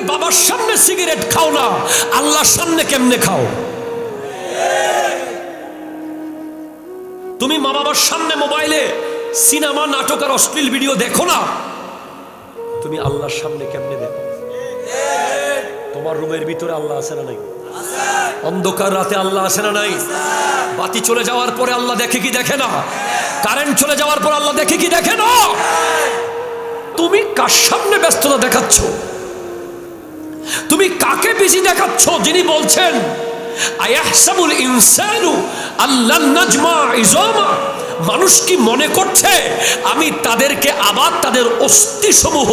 বাবার সামনে সিগারেট খাও না, আল্লাহর সামনে কেমনে খাও? তুমি মা বাবার সামনে মোবাইলে সিনেমা, নাটক আর অশ্লীল ভিডিও দেখো না, তুমি আল্লাহর সামনে কেমনে দেখো? তোমার রুমের ভিতরে আল্লাহ আছে না নাই? অন্ধকার রাতে আল্লাহ আছে না নাই? বাতি চলে যাওয়ার পরে আল্লাহ দেখে কি দেখে না? কারেন্ট চলে যাওয়ার পর আল্লাহ দেখে কি দেখে না? তুমি কার সামনে ব্যস্ততা দেখাচ্ছ? তুমি কাকে বিজি দেখাচ্ছ? যিনি বলছেন আয়াহসাবুল ইনসানু আল্লান নাজমা ইজামা, মানুষ কি মনে করছে আমি তাদেরকে আবার তাদের অস্থি সমূহ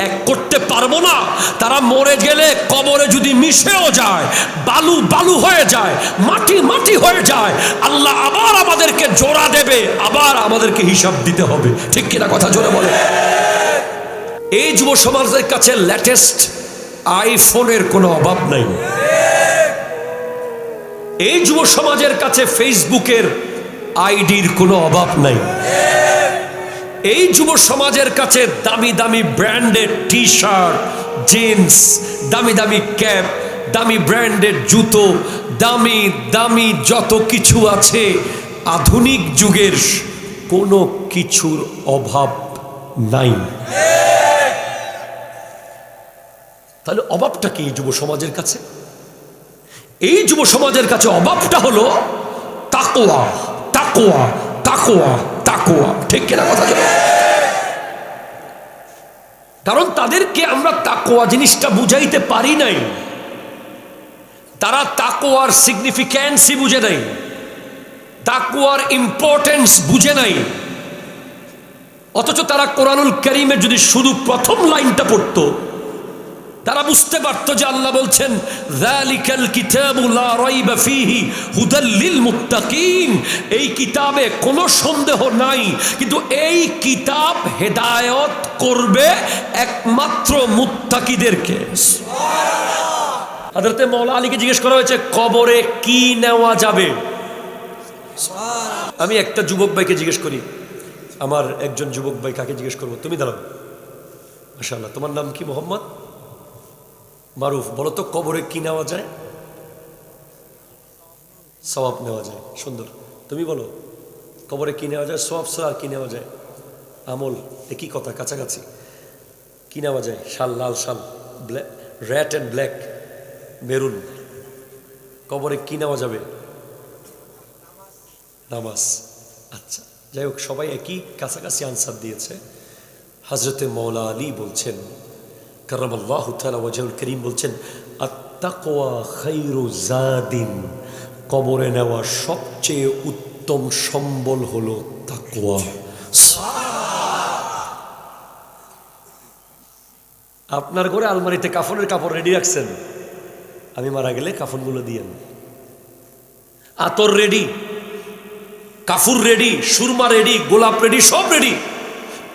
এক করতে পারবো না? তারা মরে গেলে কবরে যদি মিশেও যায়, বালু বালু হয়ে যায়, মাটি মাটি হয়ে যায়, আল্লাহ আবার আমাদেরকে জোড়া দেবে, আবার আমাদেরকে হিসাব দিতে হবে। ঠিক কিনা কথা জোরে বলে? এই যুব সমাজের কাছে লেটেস্ট আইফোনের কোনো অভাব নাই। এই যুব সমাজের কাছে ফেসবুকের আইডির কোনো অভাব নাই। এই যুব সমাজের কাছে দামি দামি ব্র্যান্ডের টি শার্ট, জিন্স, দামি দামি ক্যাপ, দামি ব্র্যান্ডের জুতো, দামি দামি যত কিছু আছে, আধুনিক যুগের কোনো কিছুর অভাব নাই। তাহলে অভাবটা কি যুব সমাজের কাছে? এই যুব সমাজের কাছে অভাবটা হলো তাকওয়া, তাকওয়া, তাকওয়া, তাকওয়া। ঠিক কিনা কথা বলে? কারণ তাদেরকে আমরা তাকওয়া জিনিসটা বুঝাইতে পারি নাই। তারা তাকওয়ার সিগনিফিক্যান্সই বুঝে নাই, তাকওয়ার ইম্পর্টেন্স বুঝে নাই। অথচ তারা কোরআনুল কারীমের যদি শুধু প্রথম লাইনটা পড়তো, তারা বুঝতে পারতো যে আল্লাহ বলছেন যালিকাল কিতাবু লা রাইবা ফীহি হুদাল লিল মুত্তাকিন, এই কিতাবে কোনো সন্দেহ নাই, কিন্তু এই কিতাব হেদায়েত করবে একমাত্র মুত্তাকিদেরকে। সুবহানাল্লাহ। হযরত মাওলানা আলীকে জিজ্ঞেস করা হয়েছে কবরে কি নেওয়া যাবে? সুবহানাল্লাহ। আমি একটা যুবক ভাইকে জিজ্ঞেস করি, আমার একজন যুবক ভাই, কাকে জিজ্ঞেস করবো? তুমি দাঁড়াও। মাশাআল্লাহ, তোমার নাম কি? মোহাম্মদ মারুফ। বলো তো কবরে কি নেওয়া যায়? সওয়াব নেওয়া যায়। সুন্দর। তুমি বলো কবরে কি নেওয়া যায়? সওয়াব ছাড়া আর কি নেওয়া যায়? আমল। একই কথা, কাছাকাছি। কি নেওয়া যায়? শাল, লাল শাল, রেড অ্যান্ড ব্ল্যাক, মেরুন। কবরে কি নেওয়া যাবে? নামাজ। আচ্ছা, যাই হোক, সবাই একই কাছাকাছি আনসার দিয়েছে। হযরতে মাওলানা আলী বলছেন কাররামাল্লাহু তাআলা ওয়াজহুল কারীম বলছেন আত-তাকওয়া খায়রু যাদিন, কবরে নেওয়া সবচেয়ে উত্তম সম্বল হলো তাকওয়া। আপনার ঘরে আলমারিতে কাফনের কাপড় রেডি রাখছেন, আমি মারা গেলে কাফনগুলো দিয়েন। আতর ready, Kafur ready, Surma ready, গোলাপ রেডি, সব রেডি,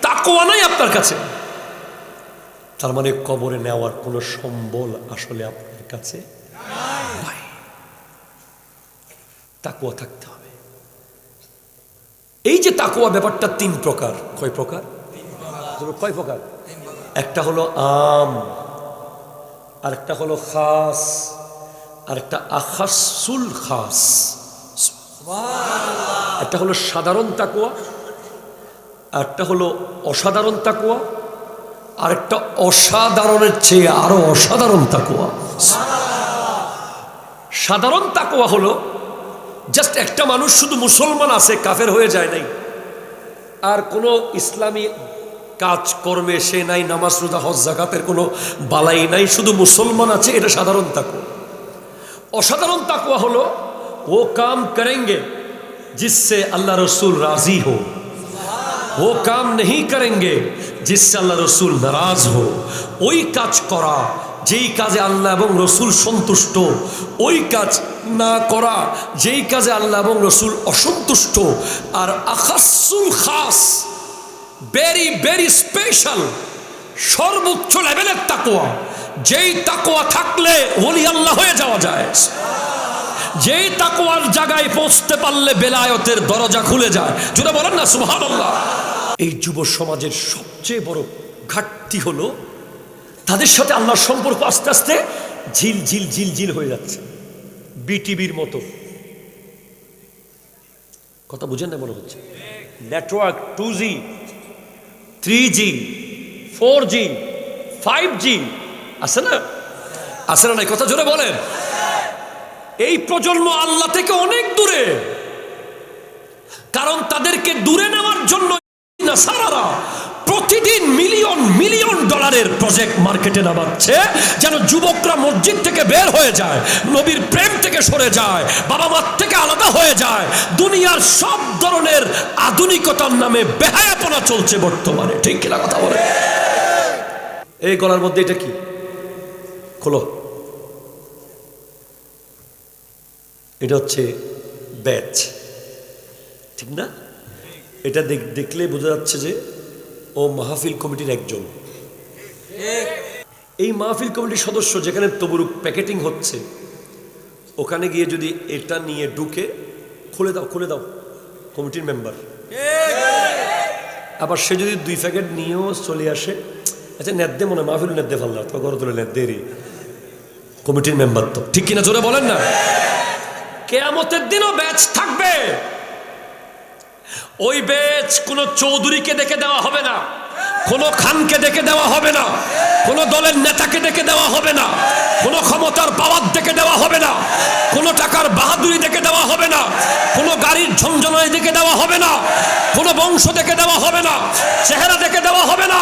তাকওয়া নাই আপনার কাছে। তার মানে কবরে নেওয়ার কোনো সম্বল আসলে আপনার কাছে নাই। তাকওয়া থাকতে হবে। এই যে তাকওয়া ব্যাপারটা তিন প্রকার। কয় প্রকার? কয় প্রকার? একটা হলো আম, আরেকটা হলো খাস, আরেকটা আখাসুল খাস। একটা হলো সাধারণ তাকওয়া, আরেকটা হলো অসাধারণ তাকওয়া, আরেকটা অসাধারণের চেয়ে আরো অসাধারণ তাকওয়া। সাধারণ তাকওয়া হলো জাস্ট একটা মানুষ শুধু মুসলমান আছে, কাফের হয়ে যায় নাই, আর কোনো ইসলামী কাজ কর্মে সে নাই, নামাজ রোজা হজ যাকাতের কোনো বালাই নাই, শুধু মুসলমান আছে, এটা সাধারণ তাকওয়া। অসাধারণ তাকওয়া হলো वो काम करेंगे जिससे अल्लाह रसूल राजी हो, वो काम नहीं करेंगे जिससे अल्लाह रसूल नाराज हो। ওই কাজ করা যেই কাজে আল্লাহ এবং রসুল সন্তুষ্ট, ওই কাজ না করা যেই কাজে আল্লাহ এবং রসুল অসন্তুষ্ট। আর আখাসুল খাস, ভেরি ভেরি স্পেশাল, সর্বোচ্চ লেভেলের তাকওয়া, যেই তাকওয়া থাকলে ওলি আল্লাহ হয়ে যাওয়া যায়, যেই তাকওয়ার জায়গায় পৌঁছতে পারলে বেলায়েতের দরজা খুলে যায়। যেটা বলেন না সুবহানাল্লাহ। এই যুব সমাজের সবচেয়ে বড় ঘাটতি হলো তাদের সাথে আল্লাহর সম্পর্ক আস্তে আস্তে ঝিল ঝিল ঝিল ঝিল হয়ে যাচ্ছে, বিটিভির মতো। কথা বুঝেন না মনে হচ্ছে? Network 2G 3G 4G 5G আছে না, আছে না? নাই কথা জোরে বলেন। এই প্রজন্ম আল্লাহ থেকে অনেক দূরে, কারণ তাদেরকে দূরে নেওয়ার জন্য নাসারারা প্রতিদিন মিলিয়ন মিলিয়ন ডলারের প্রজেক্ট মার্কেটে নামাচ্ছে, যেন যুবকরা মসজিদ থেকে বের হয়ে যায়, নবীর প্রেম থেকে সরে যায়, বাবা মার থেকে আলাদা হয়ে যায়। দুনিয়ার সব ধরনের আধুনিকতার নামে বেহায়াপনা চলছে বর্তমানে, ঠিক কিনা কথা বলে? এই গলার মধ্যে এটা কি? খোলো। এটা হচ্ছে ব্যাচ, ঠিক না? এটা দেখলে বোঝা যাচ্ছে যে ও মাহফিল কমিটির একজন। এই মাহফিল কমিটির সদস্য যেখানে তবরুক প্যাকেটিং হচ্ছে, ওখানে গিয়ে যদি এটা নিয়ে ঢুকে খুলে দাও খুলে দাও, কমিটির মেম্বার। আবার সে যদি 2 প্যাকেট নিয়েও চলে আসে, আচ্ছা নেদ্দে মনে মাহফিল নেদ্দে ফাল্লা তো ঘর তুলে নেদ্দেরই কমিটির মেম্বার, তো ঠিক কিনা জোরে বলেন না? কিয়ামতের দিনও ব্যাচ থাকবে। ওই ব্যাচ কোন চৌধুরীকে দেখে দেওয়া হবে না, কোন খানকে দেখে দেওয়া হবে না, কোন দলের নেতাকে দেখে দেওয়া হবে না, কোন ক্ষমতার পাওয়ার দেখে দেওয়া হবে না, কোন টাকার বাহাদুরি দেখে দেওয়া হবে না, কোন গাড়ির ঝঞ্ঝনায় দেখে দেওয়া হবে না, কোন বংশ দেখে দেওয়া হবে না, চেহারা দেখে দেওয়া হবে না।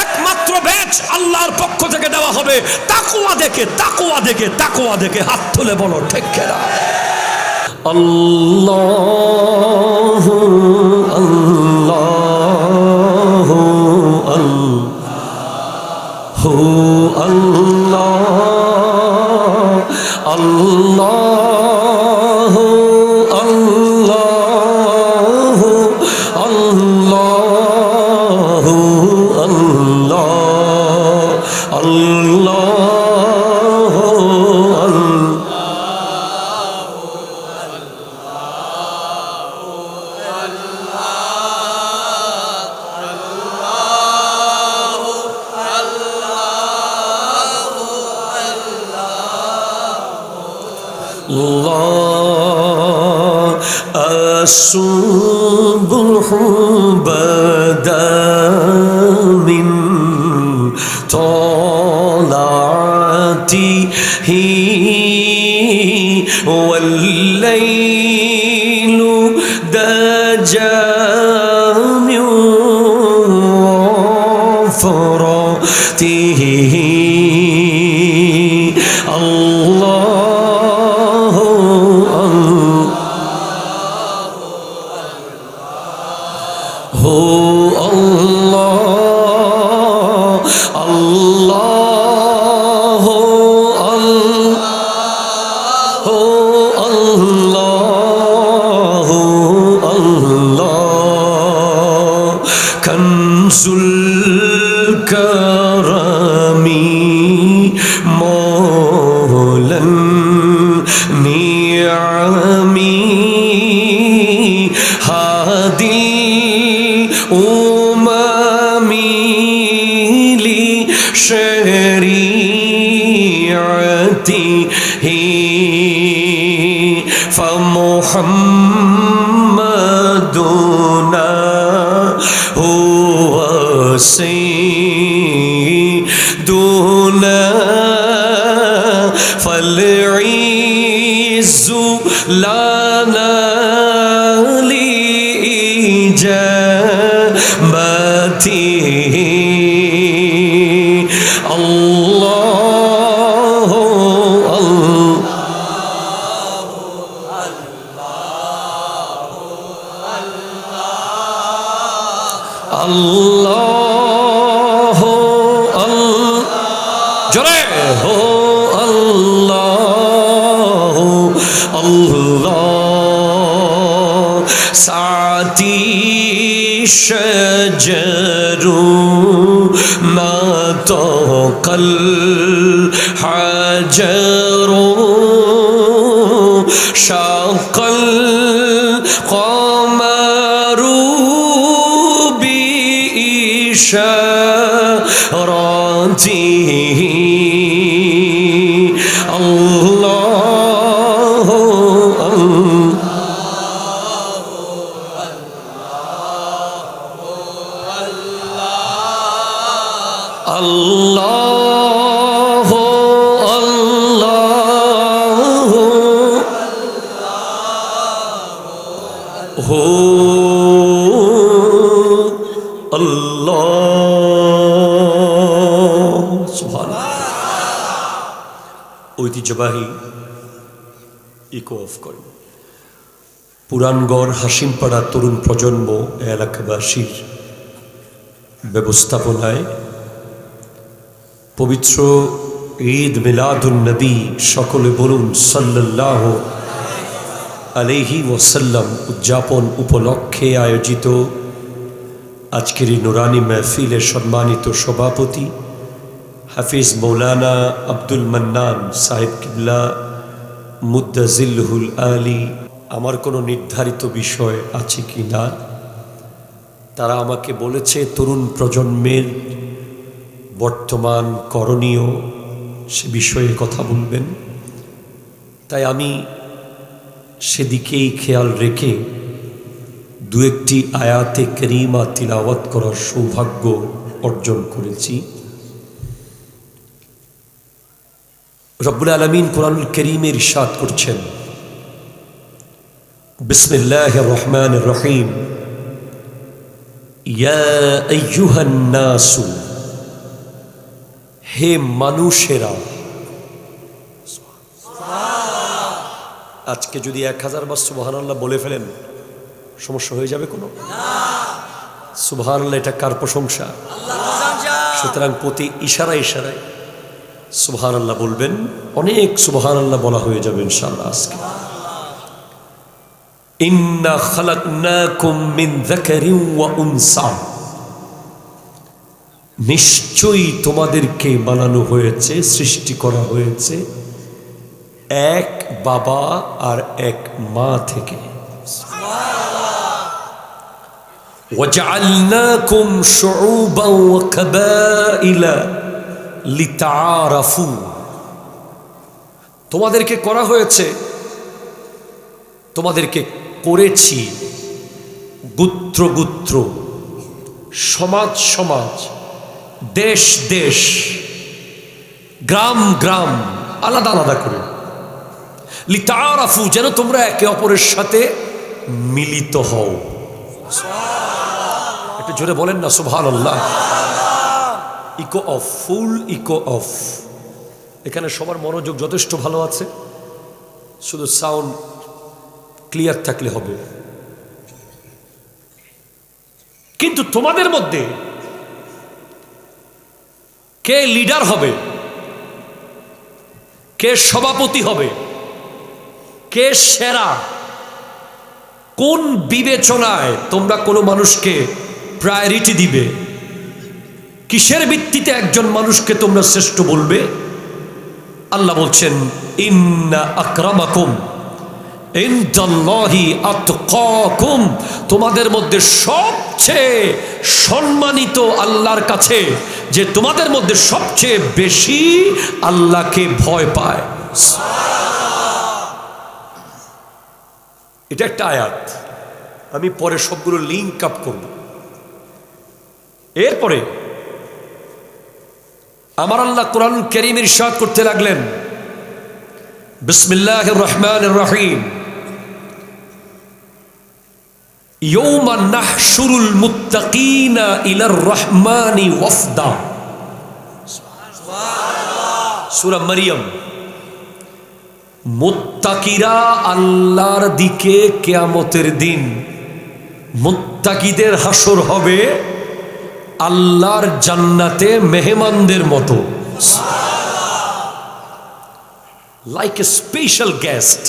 একমাত্র ব্যাচ আল্লাহর পক্ষ থেকে দেওয়া হবে, তাকওয়া দেখে তাকওয়া দেখে তাকওয়া দেখে। হাত তুলে বলো ঠিক কিনা? আল্লাহু আল্লাহু আল্লাহু আল্লাহ আল্লাহু আল্লাহু আল্লাহু আল্লাহ আল্লাহু الصبح بدا من طلعته والليل دجى من فرته فمحمدنا هو سيدنا فالعز لنا لإجابته Allah jore ho Allah saati shajaru ma taqal hajaru shaqal qamaru إشارته ঐতিহ্যবাহী ইকো অফ করেন। পুরানগড় হাসিমপাড়া তরুণ প্রজন্ম এলাকাবাসীর ব্যবস্থাপনায় পবিত্র ঈদ মিলাদুন নবী, সকলে বলুন সাল্লাল্লাহু আলাইহি ওয়াসাল্লাম, উদযাপন উপলক্ষে আয়োজিত আজকের এই নুরানি মাহফিলের সম্মানিত সভাপতি হাফিজ মৌলানা আব্দুল মান্নান সাহেব কিবলা মুদ্দাজিল্লুহুল আলী, আমার কোনো নির্ধারিত বিষয় আছে কি না তারা আমাকে বলেছে তরুণ প্রজন্মের বর্তমান করণীয় সে বিষয়ে কথা বলবেন, তাই আমি সেদিকেই খেয়াল রেখে দু একটি আয়াতে কারিমা তিলাওয়াত করার সৌভাগ্য অর্জন করেছি। রব্বুল আলামিন কুরআনুল কারীমে ইরশাদ করছেন, বিসমিল্লাহির রহমানির রহিম, ইয়া আইয়ুহান নাসু, হে মানুষেরা। আজকে যদি 1000 বার সুবহানাল্লাহ বলে ফেলেন সমস্যা হয়ে যাবে কোনো? সুবহানাল্লাহ এটা কার প্রশংসা? সুতরাং প্রতি ইশারায় ইশারায় সুবহানাল্লাহ বলবেন, অনেক সুবহানাল্লাহ বলা হয়ে যাবে ইনশাআল্লাহ আজকে। ইন্না খালাকনাকুম মিন যাকারিন ওয়া উনসা, নিশ্চয়ই তোমাদেরকে বানানো হয়েছে, সৃষ্টি করা হয়েছে এক বাবা আর এক মা থেকে। ওয়াজআলনাকুম শুউবান ওয়া কাবাইলা লিতাআরাফু, তোমাদেরকে করা হয়েছে, তোমাদেরকে করেছি গোত্র গোত্র, সমাজ সমাজ, দেশ দেশ, গ্রাম গ্রাম, আলাদা আলাদা করে। লিতাআরাফু, যেন তোমরা একে অপরের সাথে মিলিত হও। একটু জোরে বলেন না সুবহানাল্লাহ। Echo off, full echo off. এখানে সবার মনোযোগ যথেষ্ট ভালো আছে, শুধু সাউন্ড ক্লিয়ার থাকলে হবে। কিন্তু তোমাদের মধ্যে কে লিডার হবে, কে সভাপতি হবে, কে সেরা, কোন বিবেচনায় তোমরা কোনো মানুষকে প্রায়োরিটি দিবে, কিসের ভিত্তিতে একজন মানুষকে তোমরা শ্রেষ্ঠ বলবে? আল্লাহ বলছেন, ইন্না আকরামাকুম ইনদাল্লাহি আতকাকুম, তোমাদের মধ্যে সবচেয়ে সম্মানিত আল্লাহর কাছে যে তোমাদের মধ্যে সবচেয়ে বেশি আল্লাহকে ভয় পায়। এটা একটা আয়াত, আমি পরে সবগুলো লিঙ্ক আপ করব। এরপরে আমার আল্লাহ কোরআন কারীম ইরশাদ করতে লাগলেন, বিসমিল্লাহির রহমানির রহিম, ইয়াউমা নাহশুরুল মুত্তাকিনা ইলার রহমানি ওয়াফদা। সূরা মারইয়াম। মুত্তাকিরা আল্লাহর দিকে কিয়ামতের দিন, মুত্তাকিদের হাসর হবে আল্লাহর জান্নাতে মেহমানদের মতো, like a special guest.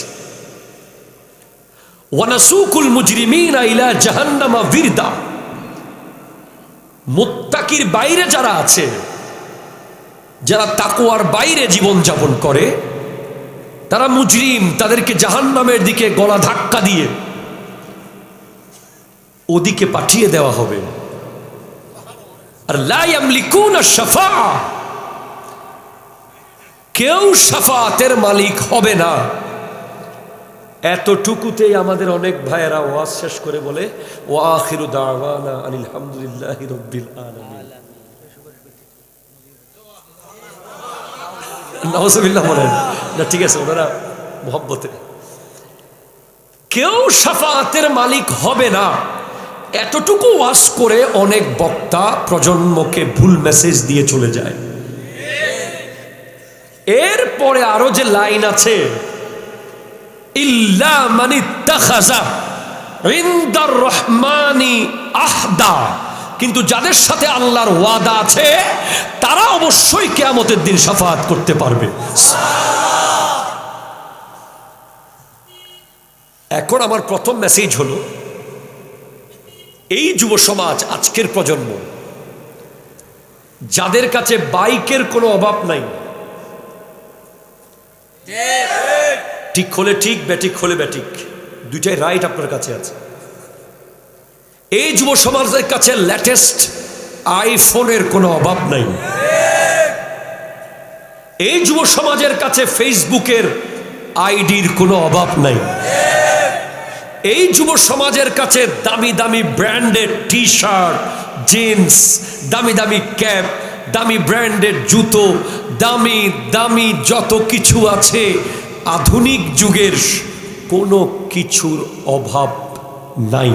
ওয়ানাসুকুল মুজরিমিনা ইলা জাহান্নামা বিরদা, মুত্তাকির বাইরে যারা আছে, যারা তাকওয়ার বাইরে জীবন যাপন করে, তারা মুজরিম, তাদেরকে জাহান্নামের দিকে গলা ধাক্কা দিয়ে ওদিকে পাঠিয়ে দেওয়া হবে। আর লা ইয়ামলিকুনা শাফাআ, কেউ শাফাতের মালিক হবে না। এতটুকুতেই আমাদের অনেক ভাইয়েরা ওয়াজ শেষ করে বলে, ওয়া আখিরু দাওয়ানা আনিল হামদুলিল্লাহি রাব্বিল আলামিন। নাউজুবিল্লাহ বলেন না, ঠিক আছে, ওনারা মোহাব্বতে। কেউ শাফাতের মালিক হবে না, এতটুকু ওয়াজ করে অনেক বক্তা প্রজন্মকে ভুল মেসেজ দিয়ে চলে যায়। এরপরে আরো যে লাইন আছে, ইল্লা মান ইত্তাখাযা ইনদার রহমানি আহদা, কিন্তু যাদের সাথে আল্লাহর ওয়াদা আছে তারা অবশ্যই কিয়ামতের দিন শাফাআত করতে পারবে। এখন আমার প্রথম মেসেজ হলো, এই যুব সমাজ, আজকের প্রজন্ম, যাদের কাছে বাইকের কোনো অভাব নাই, ঠিক হলে ঠিক, ব্যাটিক হলে ব্যাটিক, দুইটাই রাইট আপনার কাছে আছে। এই যুব সমাজের কাছে লেটেস্ট আইফোনের কোনো অভাব নাই। এই যুব সমাজের কাছে ফেসবুকের আইডির কোনো অভাব নাই। এই যুব সমাজের কাছে দামি দামি ব্র্যান্ডেড টি শার্ট, জিন্স, দামি দামি ক্যাপ, দামি ব্র্যান্ডেড জুতো, দামি দামি যত কিছু আছে, আধুনিক যুগের কোনো কিছুর অভাব নাই।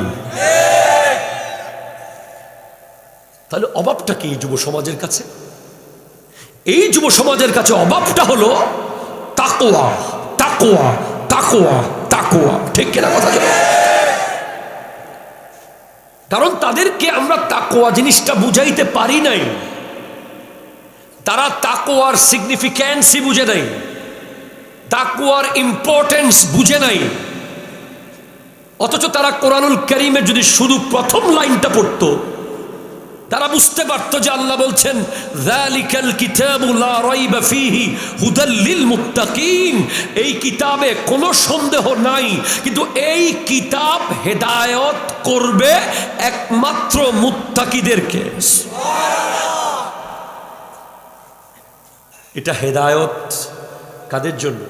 তাহলে অভাবটা কি যুব সমাজের কাছে? এই যুব সমাজের কাছে অভাবটা হলো তাকওয়া, তাকওয়া, তাকওয়া, তাকওয়া। ঠিক কিনা কথা? কারণ তাদেরকে আমরা তাকওয়া জিনিসটা বুঝাইতে পারি নাই। তারা তাকওয়ার সিগনিফিক্যান্সই বুঝে নাই, তাকওয়ার ইম্পর্টেন্স বুঝে নাই। অথচ তারা কোরআনুল কারীমে যদি শুধু প্রথম লাইনটা পড়তো, তারা বুঝতে পারতো যে আল্লাহ বলছেন যালিকাল কিতাবু লা রাইবা ফীহি হুদাল লিল মুত্তাকিন, এই কিতাবে কোনো সন্দেহ নাই, কিন্তু এই কিতাব হেদায়েত করবে একমাত্র মুত্তাকিদেরকে। এটা হেদায়েত কাদের জন্য?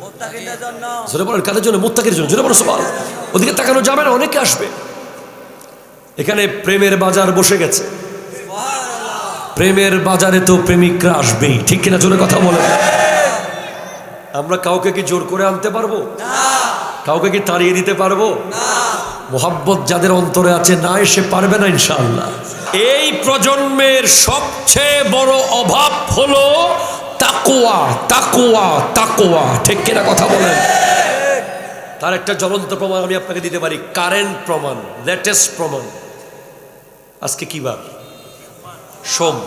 মুত্তাকিদের জন্য। জোরে বলেন, কাদের জন্য? মুত্তাকিদের জন্য। জোরে বলেন সুবহানাল্লাহ। ওদিকে তাকানো যাবে না, অনেকে আসবে। এখানে প্রেমের বাজার বসে গেছে, প্রেমের বাজারে তো প্রেমিকরা আসবেই। ঠিক কিনা? জোরে কথা বলেন। আমরা কাউকে কি জোর করে আনতে পারবো? কাউকে কি তাড়িয়ে দিতে পারবো? মোহাব্বত যাদের অন্তরে আছে না এসে পারবে না ইনশাআল্লাহ। এই প্রজন্মের সবচেয়ে বড় অভাব হলো তাকওয়া, তাকওয়া, তাকওয়া। ঠিক কিনা কথা বলেন? তার একটা জ্বলন্ত প্রমাণ আমি আপনাকে দিতে পারি, কারেন্ট প্রমাণ, লেটেস্ট প্রমাণ। আজকে কি বার? সোম।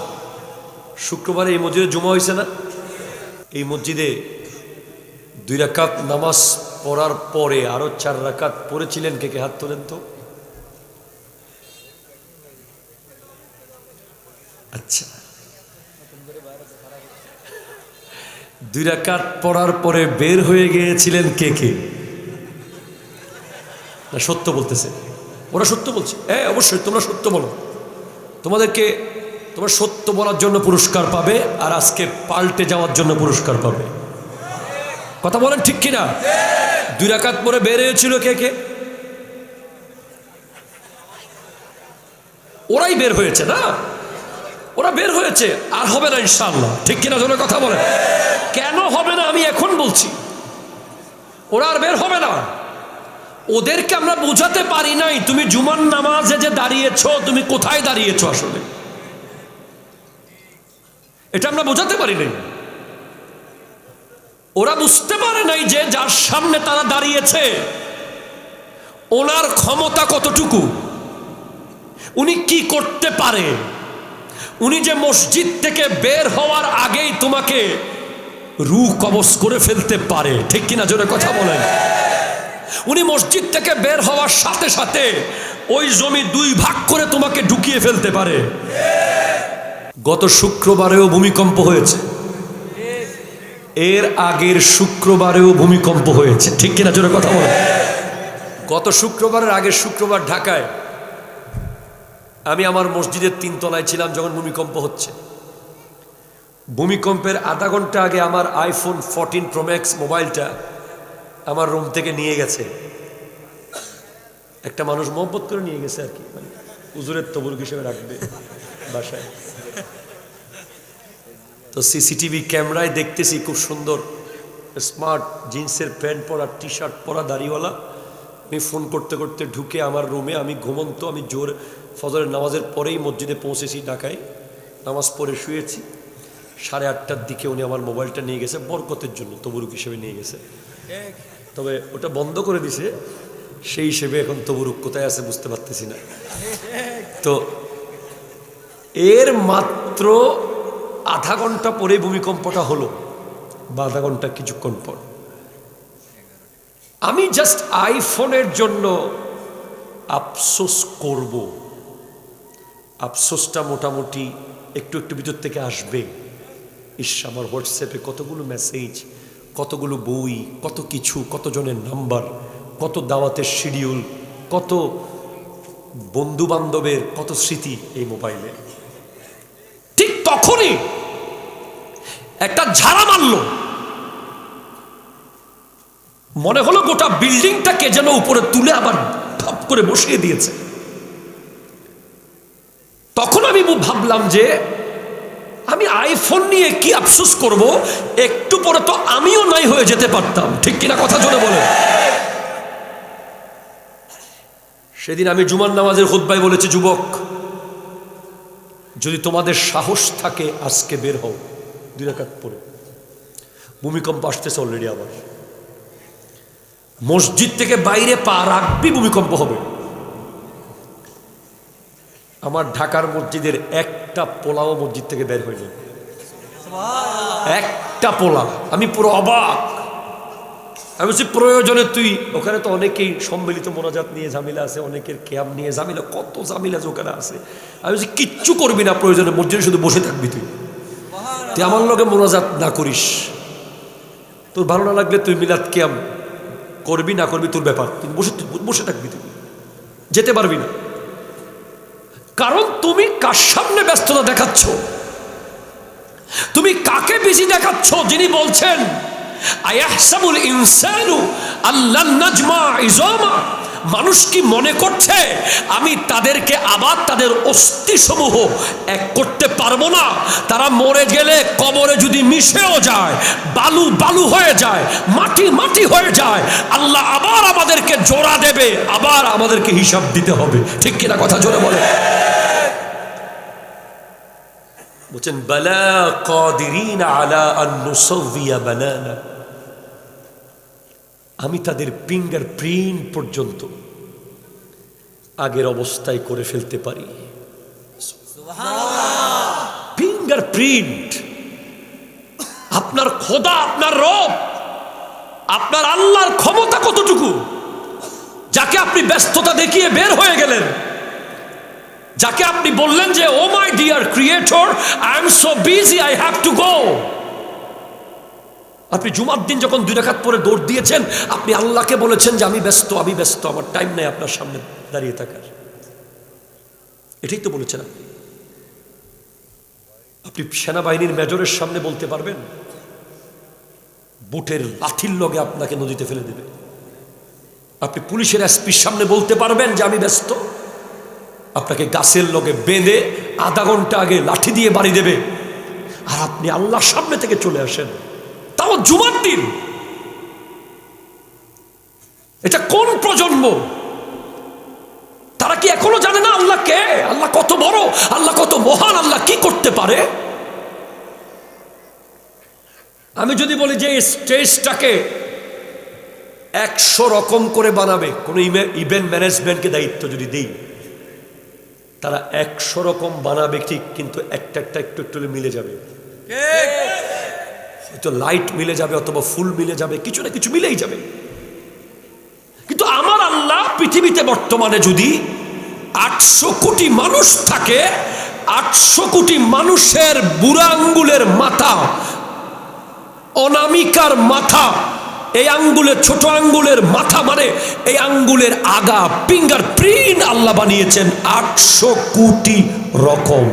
শুক্রবারে এই মসজিদে জুমা হয়েছে না? এই মসজিদে 2 রাকাত নামাজ পড়ার পরে আরো 4 রাকাত পড়েছিলেন কে কে? হাত তোলেন তো। আচ্ছা, 2 রাকাত পড়ার পরে বের হয়ে গিয়েছিলেন কে কে? না সত্য বলতেছে? ওরা সত্য বলছে? হ্যাঁ অবশ্যই, তোমরা সত্য বলো। তোমাদেরকে, তোমরা সত্য বলার জন্য পুরস্কার পাবে, আর আজকে পাল্টে যাওয়ার জন্য পুরস্কার পাবে। কথা বলেন ঠিক কিনা? 2 রাকাত পরে বের হয়েছিল কে কে? ওরাই বের হয়েছে না? ওরা বের হয়েছে, আর হবে না ইনশাআল্লাহ। ঠিক কিনা? জন্য কথা বলেন। কেন হবে না আমি এখন বলছি। ওরা আর বের হবে না। ওদেরকে আমরা বোঝাতে পারি নাই তুমি জুমার নামাজে যে দাঁড়িয়েছো, তুমি কোথায় দাঁড়িয়েছো আসলে, এটা আমরা বোঝাতে পারি নাই। ওরা বুঝতে পারে নাই যে যার সামনে তারা দাঁড়িয়েছে ওনার ক্ষমতা কতটুকু, উনি কি করতে পারে। উনি যে মসজিদ থেকে বের হওয়ার আগেই তোমাকে রূহ কবজ করে ফেলতে পারে। ঠিক কিনা? জোরে কথা বলেন। উনি মসজিদ থেকে বের হওয়ার সাথে সাথে ওই জমি 2 ভাগ করে তোমাকে ঢুকিয়ে ফেলতে পারে। গত শুক্রবারেও ভূমিকম্প হয়েছে, এর আগের শুক্রবারেও ভূমিকম্প হয়েছে। ঠিক কিনা? জোরে কথা বলেন। গত শুক্রবারের আগের শুক্রবার ঢাকায় আমি আমার মসজিদের 3 তলায় ছিলাম যখন ভূমিকম্প হচ্ছে। ভূমিকম্পের আধা ঘন্টা আগে আমার আইফোন 14 Pro Max মোবাইলটা আমার রুম থেকে নিয়ে গেছে একটা মানুষ, মহব্বত করে নিয়ে গেছে আর কি, মানে হুজুরের তবরুক হিসেবে রাখবে বাসায়। তো সিসিটিভি ক্যামেরায় দেখতেছি খুব সুন্দর স্মার্ট জিন্সের প্যান্ট পরা, টি শার্ট পরা, দাড়িওয়ালা। আমি ফোন করতে করতে ঢুকে আমার রুমে, আমি ঘুমন্ত, আমি জোর ফজরের নামাজের পরেই মসজিদে পৌঁছেছি ঢাকায়, নামাজ পড়ে শুয়েছি। 8:30টার দিকে উনি আমার মোবাইলটা নিয়ে গেছে বরকতের জন্য, তবরুক হিসেবে নিয়ে গেছে। তবে ওটা বন্ধ করে দিছে, সেই হিসেবে এখন তবরুক কোথায় আছে বুঝতে পারতেছি না। তো এর মাত্র আধা ঘন্টা পরে ভূমিকম্পটা হলো, বা আধা ঘন্টা কিছুক্ষণ পর। আমি জাস্ট আইফোনের জন্য আফসোস করব, আফসোসটা মোটামুটি একটু একটু ভিতর থেকে আসবে। ইস, আমার হোয়াটসঅ্যাপে কতগুলো মেসেজ, কতগুলো বই, কত কিছু, কতজনের নাম্বার, কত দাওয়াতের শিডিউল, কত বন্ধু বান্ধবের কত স্মৃতি এই মোবাইলে। ঠিক তখনই একটা ঝাড়া মারল, মনে হলো গোটা বিল্ডিংটাকে যেন উপরে তুলে আবার ঠপ করে বসিয়ে দিয়েছে। তখন আমি ভাবলাম যে আমি আইফোন নিয়ে কি আফসোস করব, একটু পরে তো আমিও নাই হয়ে যেতে পারতাম, ঠিক কিনা কথা জোরে বলে। সেদিন আমি জুমার নামাজের খুতবায় বলেছি, যুবক, যদি তোমাদের সাহস থাকে আজকে বের হও 2 রাকাত পরে। ভূমিকম্প আসতেছে অলরেডি, আবার মসজিদ থেকে বাইরে পা রাখবি ভূমিকম্প হবে। আমার ঢাকার মসজিদের একটা পোলাও মসজিদ থেকে বের হয়ে যায়, একটা পোলা। আমি পুরো অবাক। আমি বলছি প্রয়োজনে তুই ওখানে, তো অনেকেই সম্মিলিত মোনাজাত নিয়ে ঝামেলা আছে, অনেকের ক্যাম্প নিয়ে ঝামেলা, কত ঝামেলা ওখানে আছে। আমি বলছি কিচ্ছু করবি না, প্রয়োজনে মসজিদে শুধু বসে থাকবি। তুই আমার লগে মোনাজাত না করিস, তোর ভালো না লাগলে তুই মিলাদ ক্যাম্প করবি না করবি তোর ব্যাপার, তুই বসে থাকবি, তুই যেতে পারবি না। কারণ তুমি কার সামনে ব্যস্ততা দেখাচ্ছ, তুমি কাকে বিজি দেখাচ্ছ, যিনি বলছেন আয়াহসাবুল ইনসানু আল্লান নাজমা ইজামা, মানুষ কি মনে করছে আমি তাদেরকে আবার তাদের অস্থিসমূহ এক করতে পারবো না? তারা মরে গেলে কবরে যদি মিশেও যায়, বালু বালু হয়ে যায়, মাটি মাটি হয়ে যায়, আল্লাহ আবার আমাদেরকে জোড়া দেবে, আবার আমাদেরকে হিসাব দিতে হবে, ঠিক কিনা কথা জোরে বলে। বলছেন বালা কাদিরিন আলা আন নুসাউইয়া বানানা, আমি তাদের ফিঙ্গার প্রিন্ট পর্যন্ত আগের অবস্থায় করে ফেলতে পারি। Finger print. আপনার খোদা, আপনার রব, আপনার আল্লাহর ক্ষমতা কতটুকু, যাকে আপনি ব্যস্ততা দেখিয়ে বের হয়ে গেলেন, যাকে আপনি বললেন যে oh my dear creator, I am so busy, I have to go. আপনি জুমার দিন যখন 2 রাকাত পরে দৌড় দিয়েছেন, আপনি আল্লাহকে বলেছেন যে আমি ব্যস্ত, আমি ব্যস্ত, আমার টাইম নেই আপনার সামনে দাঁড়িয়ে থাকার। এটাই তো বলেছেন আপনি। আপনি সেনাবাহিনীর মেজরের সামনে বলতে পারবেন, বুটের লাথির লগে আপনাকে নদীতে ফেলে দেবে। আপনি পুলিশের এসপির সামনে বলতে পারবেন যে আমি ব্যস্ত, আপনাকে গাছের লগে বেঁধে আধা ঘন্টা আগে লাঠি দিয়ে বাড়ি দেবে। আর আপনি আল্লাহর সামনে থেকে চলে আসেন, তাও জুমার দিন। এটা কোন প্রজন্ম? তারা কি এখনো জানে না আল্লাহ কে, আল্লাহ কত বড়, আল্লাহ কত মহান, আল্লাহ কি করতে পারে? আমি যদি বলি যে স্টেজটাকে 100 রকম করে বানাবে, কোন ইভেন্ট ম্যানেজমেন্টকে দায়িত্ব যদি দেই, তারা 100 রকম বানাবে ঠিক, কিন্তু একটা একটা একটু একটু মিলে যাবে। হয়তো লাইট মিলে যাবে, অথবা ফুল মিলে যাবে, কিছু না কিছু মিলেই যাবে। কিন্তু আমার আল্লাহ পৃথিবীতে বর্তমানে যদি 800 কোটি মানুষ থাকে, 800 কোটি মানুষের বুড়া আঙ্গুলের মাথা, অনামিকার মাথা, এই আঙ্গুলের ছোট আঙ্গুলের মাথা, মানে এই আঙ্গুলের আগা, ফিঙ্গার প্রিন্ট আল্লাহ বানিয়েছেন 800 কোটি রকম।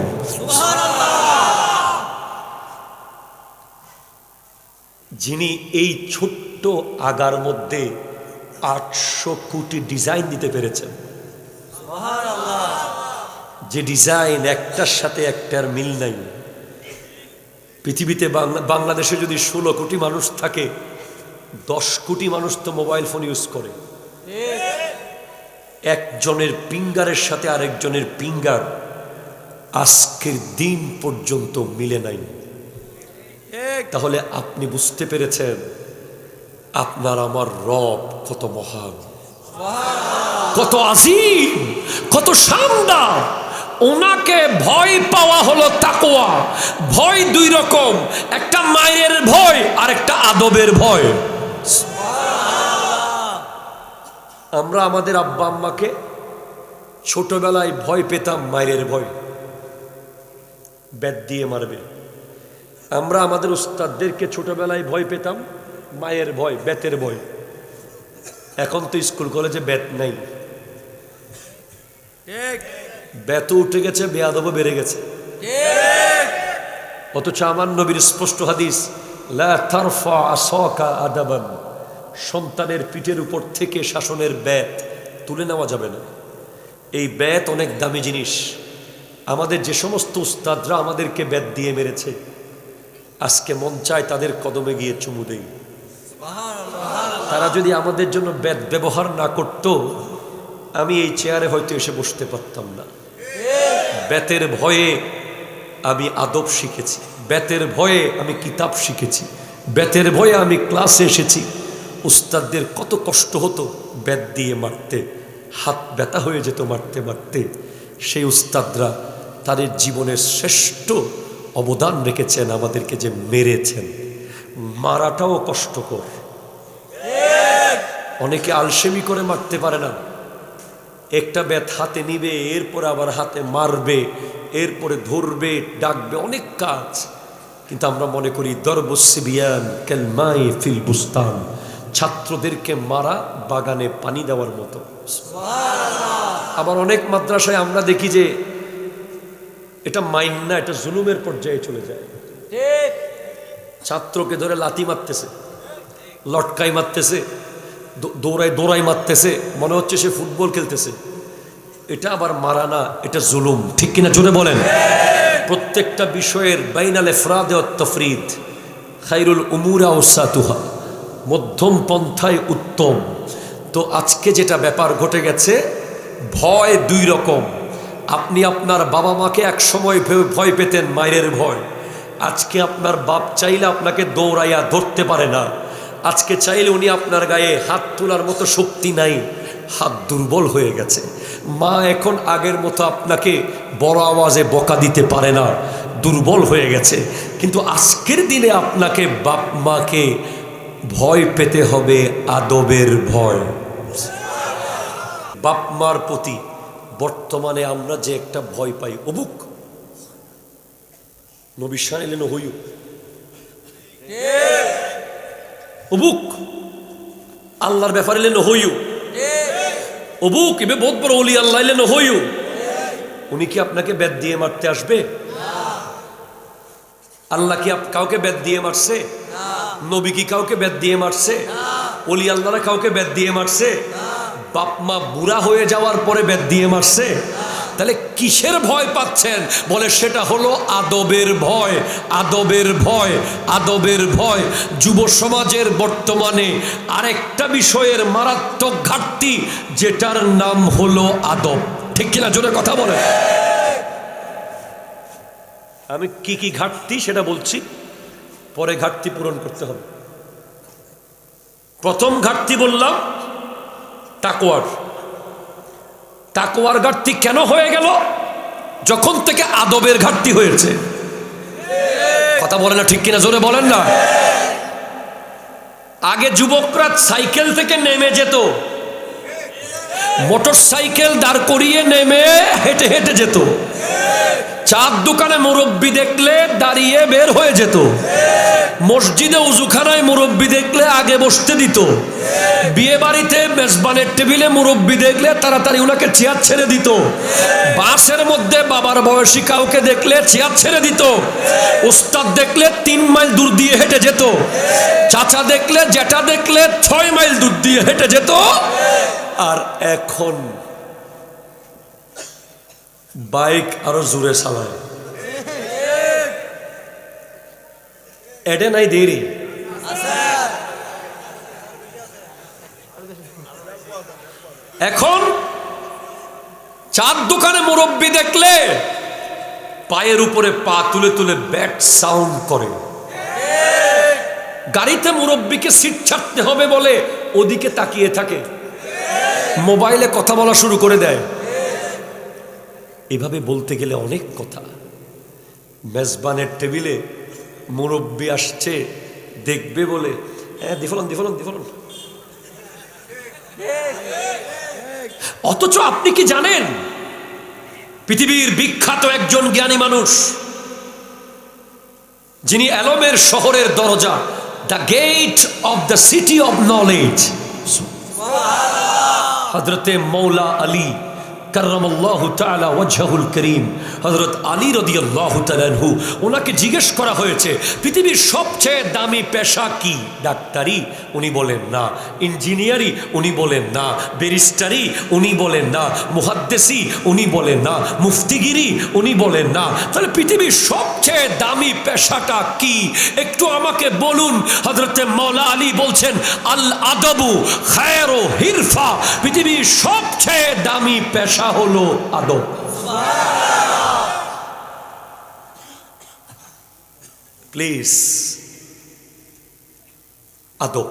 যিনি এই ছোট্ট আগার মধ্যে 800 কোটি ডিজাইন দিতে পেরেছেন, যে ডিজাইন একটার সাথে একটার মিল নাই। পৃথিবীতে বাংলাদেশে যদি 16 কোটি মানুষ থাকে, 10 কোটি মানুষ তো মোবাইল ফোন ইউজ করে। একজনের ফিঙ্গারের সাথে আরেকজনের ফিঙ্গার আজকের দিন পর্যন্ত মিলে নাই। তাহলে আপনি বুঝতে পেরেছেন আপনার আমার রব কত মহান, কত আজিম, কত শানদার। ওনাকে ভয় পাওয়া হলো তাকওয়া। ভয় দুই রকম, একটা মায়ের ভয় আর একটা আদবের ভয়। আমরা আমাদের আব্বা আম্মাকে ছোটবেলায় ভয় পেতাম, মায়ের ভয়, বেত দিয়ে মারবে। আমরা আমাদের উস্তাদদেরকে ছোটবেলায় ভয় পেতাম, মায়ের ভয়, বেতের ভয়। এখন তো স্কুল কলেজে বেত নাই, বেতও উঠে গেছে, বেয়াদবও বেড়ে গেছে। অথচ আমার নবীর স্পষ্ট হাদিস, লা তারফা আসাকা আদাবান, সন্তানের পিঠের উপর থেকে শাসনের বেত তুলে নেওয়া যাবে না। এই বেত অনেক দামি জিনিস। আমাদের যে সমস্ত উস্তাদরা আমাদেরকে বেত দিয়ে মেরেছে, আজকে মন চায় তাদের কদমে গিয়ে চুমু দেই। তারা যদি আমাদের জন্য বেত ব্যবহার না করত, আমি এই চেয়ারে হয়তো এসে বসতে পারতাম না। বেতের ভয়ে আমি আদব শিখেছি, বেতের ভয়ে আমি কিতাব শিখেছি, বেতের ভয়ে আমি ক্লাসে এসেছি। উস্তাদদের কত কষ্ট হতো বেত দিয়ে মারতে, হাত ব্যথা হয়ে যেত মারতে মারতে। সেই উস্তাদরা তাদের জীবনের শ্রেষ্ঠ অবদান রেখেছেন, আমাদেরকে যে মেরেছেন। মারাটাও কষ্টকর, অনেকে আলসেমি করে মারতে পারে না। একটা বেত হাতে নিবে, এরপরে আবার হাতে মারবে, এরপরে ধরবে, ডাকবে, অনেক কাজ। কিন্তু আমরা মনে করি দরবুসবিয়ান কালমাই ফিল বুস্তান, ছাত্রদেরকে মারা বাগানে পানি দেওয়ার মতো। আবার অনেক মাদ্রাসায় আমরা দেখি যে এটা মাইন না, এটা জুলুমের পর্যায়ে চলে যায়। ছাত্রকে ধরে লাথি মারতেছে, লটকাই মারতেছে, দৌড়াই মারতেছে, মনে হচ্ছে সে ফুটবল খেলতেছে। এটা আবার মারা না, এটা জুলুম। ঠিক কিনা জোরে বলেন? প্রত্যেকটা বিষয়ের বাইনাল ইফরাদ ওয়াত তাফরিদ খায়রুল উমুর আওসাতুহা, মধ্যম পন্থায় উত্তম। তো আজকে যেটা ব্যাপার ঘটে গেছে, ভয় দুই রকম। আপনি আপনার বাবা মাকে এক সময় ভয় পেতেন, মায়ের ভয়। আজকে আপনার বাপ চাইলে আপনাকে দৌড়াইয়া ধরতে পারে না। আজকে চাইলে উনি আপনার গায়ে হাত তোলার মতো শক্তি নাই, হাত দুর্বল হয়ে গেছে। মা এখন আগের মতো আপনাকে বড় আওয়াজে বকা দিতে পারে না, দুর্বল হয়ে গেছে। কিন্তু আজকের দিনে আপনাকে বাপ মাকে ভয় পেতে হবে, আদবের ভয়। বাপ মার প্রতি বর্তমানে আমরা যে একটা ভয় পাই, অবুক নবী শাইলেন হইউ, অবুক আল্লাহর ব্যাপারে লেন হইউ, অবুক এবে বহুত বড় ওলি আল্লাহ লেন হইউ। উনি কি আপনাকে বেত দিয়ে মারতে আসবে? আল্লাহ কি কাউকে বেত দিয়ে মারছে? নবী কি কাউকে বেত দিয়ে মারছে? ওলি আল্লাহরা কাউকে বেত দিয়ে মারছে? বাপ মা বুড়া হয়ে যাওয়ার পরে বেত দিয়ে মারছে? তাহলে কিসের ভয় পাচ্ছেন? বলে সেটা হলো আদবের ভয়, আদবের ভয়, আদবের ভয়। যুব সমাজের বর্তমানে আরেকটা বিষয়ের মারাত্মক ঘাটতি, যেটার নাম হলো আদব। ঠিক কিনা জোরে কথা বলে? আমি কি কি ঘাটতি সেটা বলছি, পরে ঘাটতি পূরণ করতে হবে। প্রথম ঘাটতি বললাম তাকওয়ার। তাকওয়ার ঘাটতি কেন হয়ে গেল? যখন থেকে আদবের ঘাটতি হয়েছে। কথা বলে না, ঠিক কিনা জোরে বলেন না। আগে যুবকরা সাইকেল থেকে নেমে যেত, মোটর সাইকেল দাঁড় করিয়ে নেমে হেঁটে হেঁটে যেত। চার দোকানে মুরব্বি দেখলে দাঁড়িয়ে বের হয়ে যেত। মসজিদে উজুখানায় মুরব্বি দেখলে আগে বসতে দিত। বিয়ে বাড়িতে মেজবানের টেবিলে মুরব্বি দেখলে তাড়াতাড়ি ওনাকে চেয়ার ছেড়ে দিত। বাসের মধ্যে বাবার বয়সী কাউকে দেখলে চেয়ার ছেড়ে দিত। উস্তাদ দেখলে 3 মাইল দূর দিয়ে হেঁটে যেত। চাচা দেখলে, জ্যাঠা দেখলে 6 মাইল দূর দিয়ে হেঁটে যেত। আর এখন বাইক আরো জোরে চালায়। এডে নাই দেরি। এখন চার দোকানে মুরব্বি দেখলে পায়ের উপরে পা তুলে তুলে ব্যাট সাউন্ড করে। গাড়িতে মুরব্বীকে সিট ছাড়তে হবে বলে ওদিকে তাকিয়ে থাকে, মোবাইলে কথা বলা শুরু করে দেয়। এভাবে বলতে গেলে অনেক কথা। মেজবানের টেবিলে মুরব্বী আসছে দেখবে বলে, হ্যাঁ দিফলন দিফলন দিফলন। অথচ আপনি কি জানেন পৃথিবীর বিখ্যাত একজন জ্ঞানী মানুষ, যিনি এলমের শহরের দরজা, the gate of the city of knowledge, হযরতে মৌলা আলী কাররামাল্লাহু তাআলা ওয়াজহুল করিম, হযরত আলী রাদিয়াল্লাহু তাআলা আনহু, ওনাকে জিজ্ঞেস করা হয়েছে পৃথিবীর সবচেয়ে দামি পেশা কি? ডাক্তারি? উনি বলেন না। ইঞ্জিনিয়ারি? উনি বলেন না। ব্যারিস্টারি? উনি বলেন না। মুহাদ্দিসি? উনি বলেন না। মুফতিগিরি? উনি বলেন না। তাহলে পৃথিবীর সবচেয়ে দামি পেশাটা কি? একটু আমাকে বলুন। হযরতে মৌলা আলী বলছেন, আল আদবু খায়রু হিরফা, পৃথিবীর সবচেয়ে দামি পেশা হলো আদব। প্লিজ, আদব।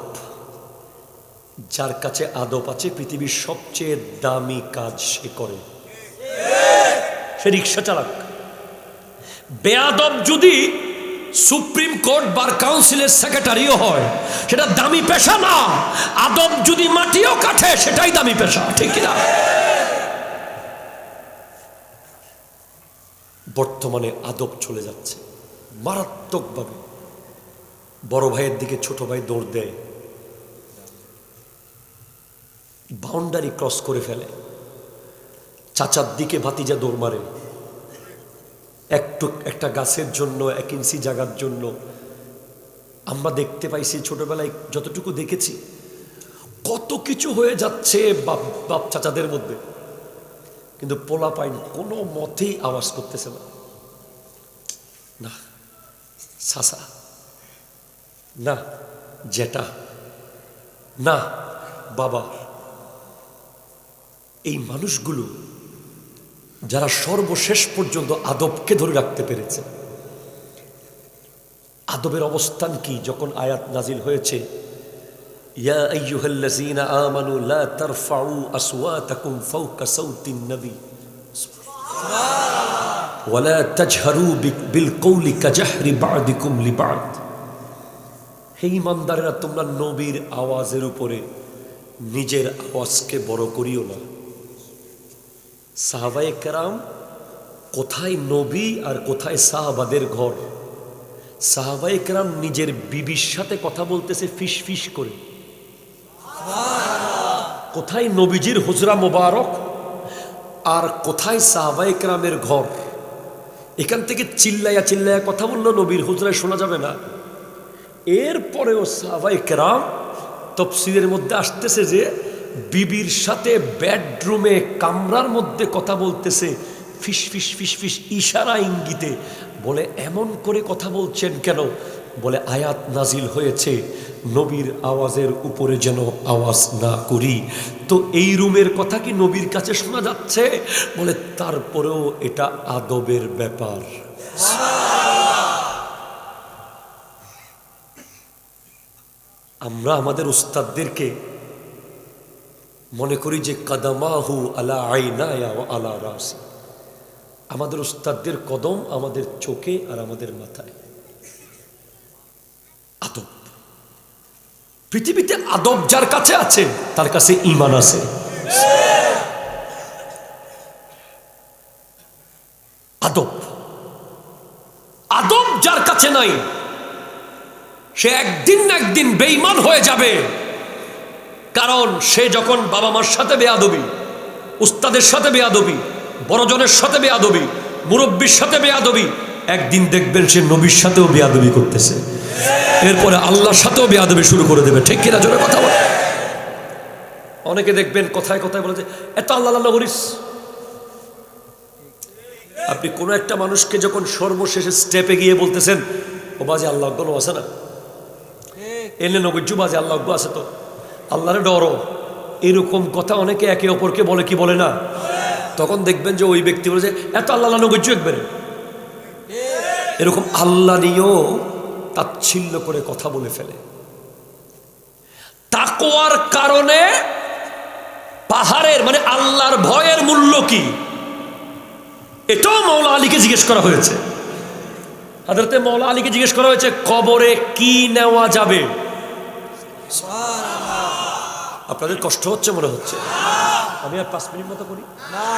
যার কাছে আদব আছে পৃথিবীর সবচেয়ে দামি কাজ সে করে। সে রিক্সা চালাক। বেয়াদব যদি সুপ্রিম কোর্ট বার কাউন্সিলের সেক্রেটারিও হয়, সেটা দামি পেশা না। আদব যদি মাটিও কাটে, সেটাই দামি পেশা, ঠিক কিনা? বর্তমানে আদব চলে যাচ্ছে মারাত্মকভাবে। বড় ভাইয়ের দিকে ছোট ভাই দৌড় দেয়, বাউন্ডারি ক্রস করে ফেলে। চাচার দিকে ভাতিজা দৌড় মারে, একটা গাছের জন্য, 1 ইঞ্চি জায়গার জন্য। আমরা দেখতে পাইছি ছোটবেলায়, যতটুকু দেখেছি, কত কিছু হয়ে যাচ্ছে বাপ চাচাদের মধ্যে, কিন্তু পোলা পাইনি কোনো মতেই আওয়াজ করতেছে না। না চাচা, না জেঠা, না বাবা। এই মানুষগুলো যারা সর্বশেষ পর্যন্ত আদবকে ধরে রাখতে পেরেছে। আদবের অবস্থান কি? যখন আয়াত নাজিল হয়েছে, ইয়া আইয়ুহাল্লাযীনা আমানু লা তারফাউ আসওয়াতাকুম ফাওকা সাওতিন নবী ওয়া লা তাজহারু বিল কওলি কাজাহরি বা'দিকুম লিবা'দ। হে ঈমানদারেরা, তোমরা নবীর আওয়াজের উপরে নিজের আওয়াজকে বড় করিও না। সাহাবায়ে কেরাম, কোথায় নবী আর কোথায় সাহাবাদের ঘর? সাহাবায়ে কেরাম নিজের বিবির সাথে কথা বলতেছে ফিস ফিস করে। কোথায় নবীজির হুজরা মোবারক আর কোথায় সাহাবায়ে কেরামের ঘর? এখান থেকে চিল্লাইয়া চিল্লাইয়া কথা বললো নবীর হুজরায় শোনা যাবে না। এরপরেও সাহাবায়ে কেরাম, তাফসীরের মধ্যে আসতেছে যে বিবির সাথে বেডরুমে কামরার মধ্যে কথা বলতেছে ফিস ফিস ফিস ফিস, ইশারা ইঙ্গিতে। বলে এমন করে কথা বলছেন কেন? বলে আয়াত নাজিল হয়েছে নবীর আওয়াজের উপরে যেন আওয়াজ না করি। তো এই রুমের কথা কি নবীর কাছে শোনা যাচ্ছে? বলে তারপরেও এটা আদবের ব্যাপার। আমরা আমাদের উস্তাদদেরকে মনে করি যে কাদামাহু আলা আইনায়া ওয়া আলা রাসি, আমাদের উস্তাদদের কদম আমাদের চোখে আর আমাদের মাথায়। আদব, পৃথিবীতে আদব যার কাছে আছে তার কাছে ঈমান আছে। আদব, আদব যার কাছে নাই, সে একদিন না একদিন বেঈমান হয়ে যাবে। কারণ সে যখন বাবা মার সাথে বেয়াদবি, উস্তাদের সাথে বেয়াদবি, বড়জনের সাথে বেয়াদবি, মুরব্বীর সাথে বেয়াদবি, একদিন দেখবেন সে নবীর সাথেও বেয়াদবি করতেছে। এরপরে আল্লাহর সাথেও বেয়াদবি শুরু করে দেবে, ঠিক কিনা? জোরে কথা বলে। অনেকে দেখবেন কথায় কথায় বলে যে এত আল্লাহ আল্লাহ করিস। আপনি কোনো একটা মানুষকে যখন সর্বশেষে স্টেপে গিয়ে বলতেছেন ও বাজে আল্লাহ গো আছে না, এনে নগজ্জু বাজে আল্লাহ গো আছে, তো আল্লাহরে ডরো, এরকম কথা অনেকে একে অপরকে বলে কি বলে না? তখন দেখবেন যে ওই ব্যক্তি বলে যে এত আল্লাহ নগজ্জু একবারে। এরকম আল্লাহ নিয়েও তাচ্ছিল্য করে কথা বলে ফেলে। তাকওয়ার কারণে পাহাড়ের মানে আল্লাহর ভয়ের মূল্য কি, এটাও মাওলা আলীকে জিজ্ঞেস করা হয়েছে। হযরতে মাওলা আলীকে জিজ্ঞেস করা হয়েছে কবরে কি নেওয়া যাবে। আপনাদের কষ্ট হচ্ছে মনে হচ্ছে, আমি আর 5 মিনিট মতো করি না।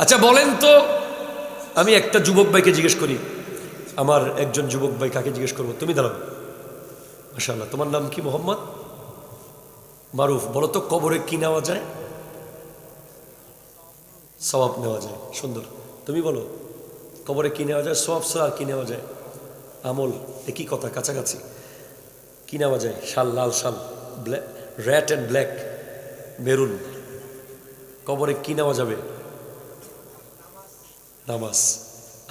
আচ্ছা বলেন তো, আমি একটা যুবক ভাইকে জিজ্ঞেস করি, আমার একজন যুবক ভাই, কাকে জিজ্ঞেস করবো? তুমি দাঁড়াও, মাশাআল্লাহ, তোমার নাম কি? মোহাম্মদ মারুফ। বলো তো কবরে কি নেওয়া যায়? সওয়াব নেওয়া যায়। সুন্দর। তুমি বলো কবরে কি নেওয়া যায়? সওয়াব ছাড়া কি নেওয়া যায়? আমল। একই কথা, কাছাকাছি। কি নেওয়া যায়? শাল, লাল শাল, রেড অ্যান্ড ব্ল্যাক, মেরুন। কবরে কি নেওয়া যাবে? নামাজ।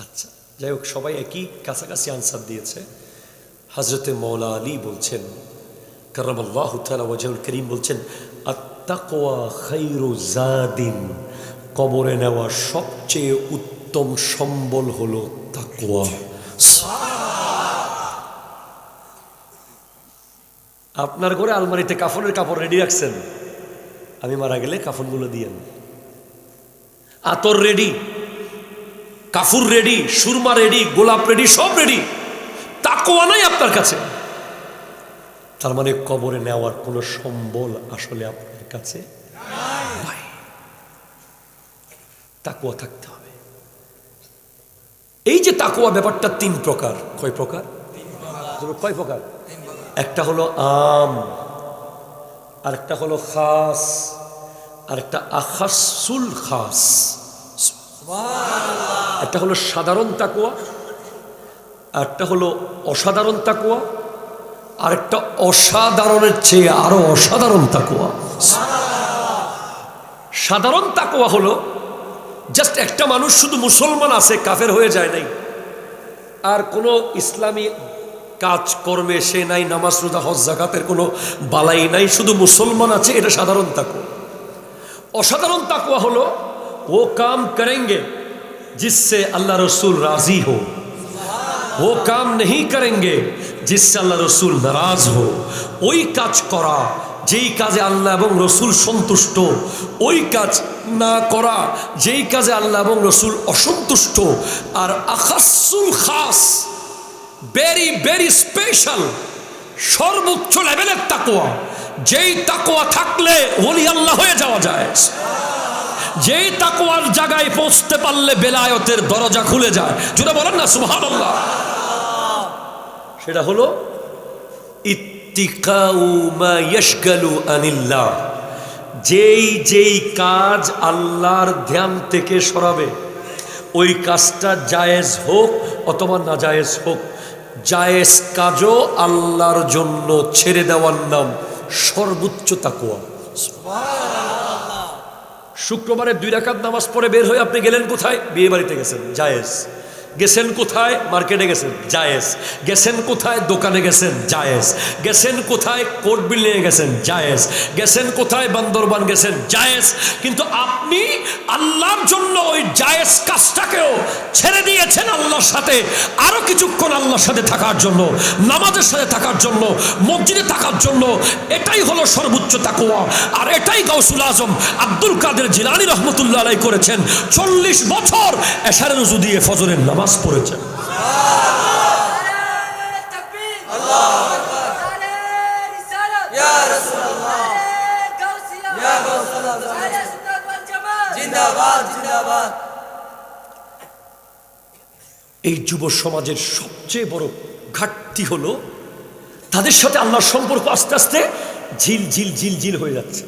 আচ্ছা যাই হোক, সবাই একই কাছাকাছি আনসার দিয়েছে। হযরতে মাওলা আলী বলছেন কাররামাল্লাহু তাআলা ওয়াজহুল কারীম বলছেন, আত-তাকওয়া খায়রু যাদিন, কবরে নেওয়া সবচেয়ে উত্তম সম্বল হলো তাকওয়া। আপনার ঘরে আলমারিতে কাফনের কাপড় রেডি রাখছেন, আমি মারা গেলে কাফনগুলো দিয়েন। আতর ready, Kafur ready, Surma ready, গোলাপ রেডি, সব রেডি, তাকওয়া নাই আপনার কাছে, তার মানে কবরে নেওয়ার কোনো সম্বল আসলে আপনার কাছে নাই। তাকওয়া থাকতে হবে। এই যে তাকওয়া ব্যাপারটা 3 প্রকার। কয় প্রকার? কয় প্রকার? একটা হলো আম, আরেকটা হলো খাস, আরেকটা আখাসুল খাস। একটা হলো সাধারণ তাকওয়া, আরেকটা হলো অসাধারণ তাকওয়া, আরেকটা অসাধারণের চেয়ে আরো অসাধারণ তাকওয়া। সাধারণ তাকওয়া হলো জাস্ট একটা মানুষ শুধু মুসলমান আছে, কাফের হয়ে যায় নাই, আর কোনো ইসলামী কাজ কর্মে সে নাই, নামাজ রোজা হজ যাকাতের কোনো বালাই নাই, শুধু মুসলমান আছে, এটা সাধারণ তাকওয়া। অসাধারণ তাকওয়া হলো वो काम करेंगे जिससे अल्लाह रसूल राजी हो, वो काम नहीं करेंगे जिससे अल्लाह रसूल नाराज हो। ওই কাজ করা যেই কাজে আল্লাহ এবং রসুল সন্তুষ্ট, ওই কাজ না করা যেই কাজে আল্লাহ এবং রসুল অসন্তুষ্ট। আর আখাসুল খাস, ভেরি ভেরি স্পেশাল, সর্বোচ্চ লেভেলের তাকওয়া, যেই তাকওয়া থাকলে ওলি আল্লাহ হয়ে যাওয়া যায়, যেই তাকওয়ার জায়গায় পৌঁছতে পারলে বেলায়েতের দরজা খুলে যায়। যেটা বলেন না সুবহানাল্লাহ। সেটা হলো ইত্তিকাউ মা ইয়াশগালু আনিল্লাহ, যেই কাজ আল্লাহর ধ্যান থেকে সরাবে, ওই কাজটা জায়েজ হোক অথবা না জায়েজ হোক, জায়েজ কাজও আল্লাহর জন্য ছেড়ে দেওয়ার নাম সর্বোচ্চ তাকওয়া। শুক্রবারে 2 রাকাত নামাজ পড়ে বের হয়ে আপনি গেলেন কোথায়? বিয়ে বাড়িতে গেছেন, জায়েজ। গেছেন কোথায়? মার্কেটে গেছেন, জায়েজ। গেছেন কোথায়? দোকানে গেছেন, জায়েজ। গেছেন কোথায়? কোর্ট বিল্ডিংয়ে গেছেন, জায়েজ। গেছেন কোথায়? বান্দরবান গেছেন, জায়েজ। কিন্তু আপনি আল্লাহর জন্য ওই জায়েজ কাজটাকেও ছেড়ে দিয়েছেন আল্লাহর সাথে, আরো কিছুক্ষণ আল্লাহর সাথে থাকার জন্য, নামাজের সাথে থাকার জন্য, মসজিদে থাকার জন্য। এটাই হলো সর্বোচ্চ তাকওয়া। আর এটাই গাউসুল আজম আব্দুল কাদের জিলানী রহমতুল্লাহ আলাইহি করেছেন। 40 বছর এশারের উযু দিয়ে ফজরের নামাজ পড়েছেন। এই যুব সমাজের সবচেয়ে বড় ঘাটতি হলো তাদের সাথে আল্লাহর সম্পর্ক আস্তে আস্তে ঝিল ঝিল ঝিল ঝিল হয়ে যাচ্ছে,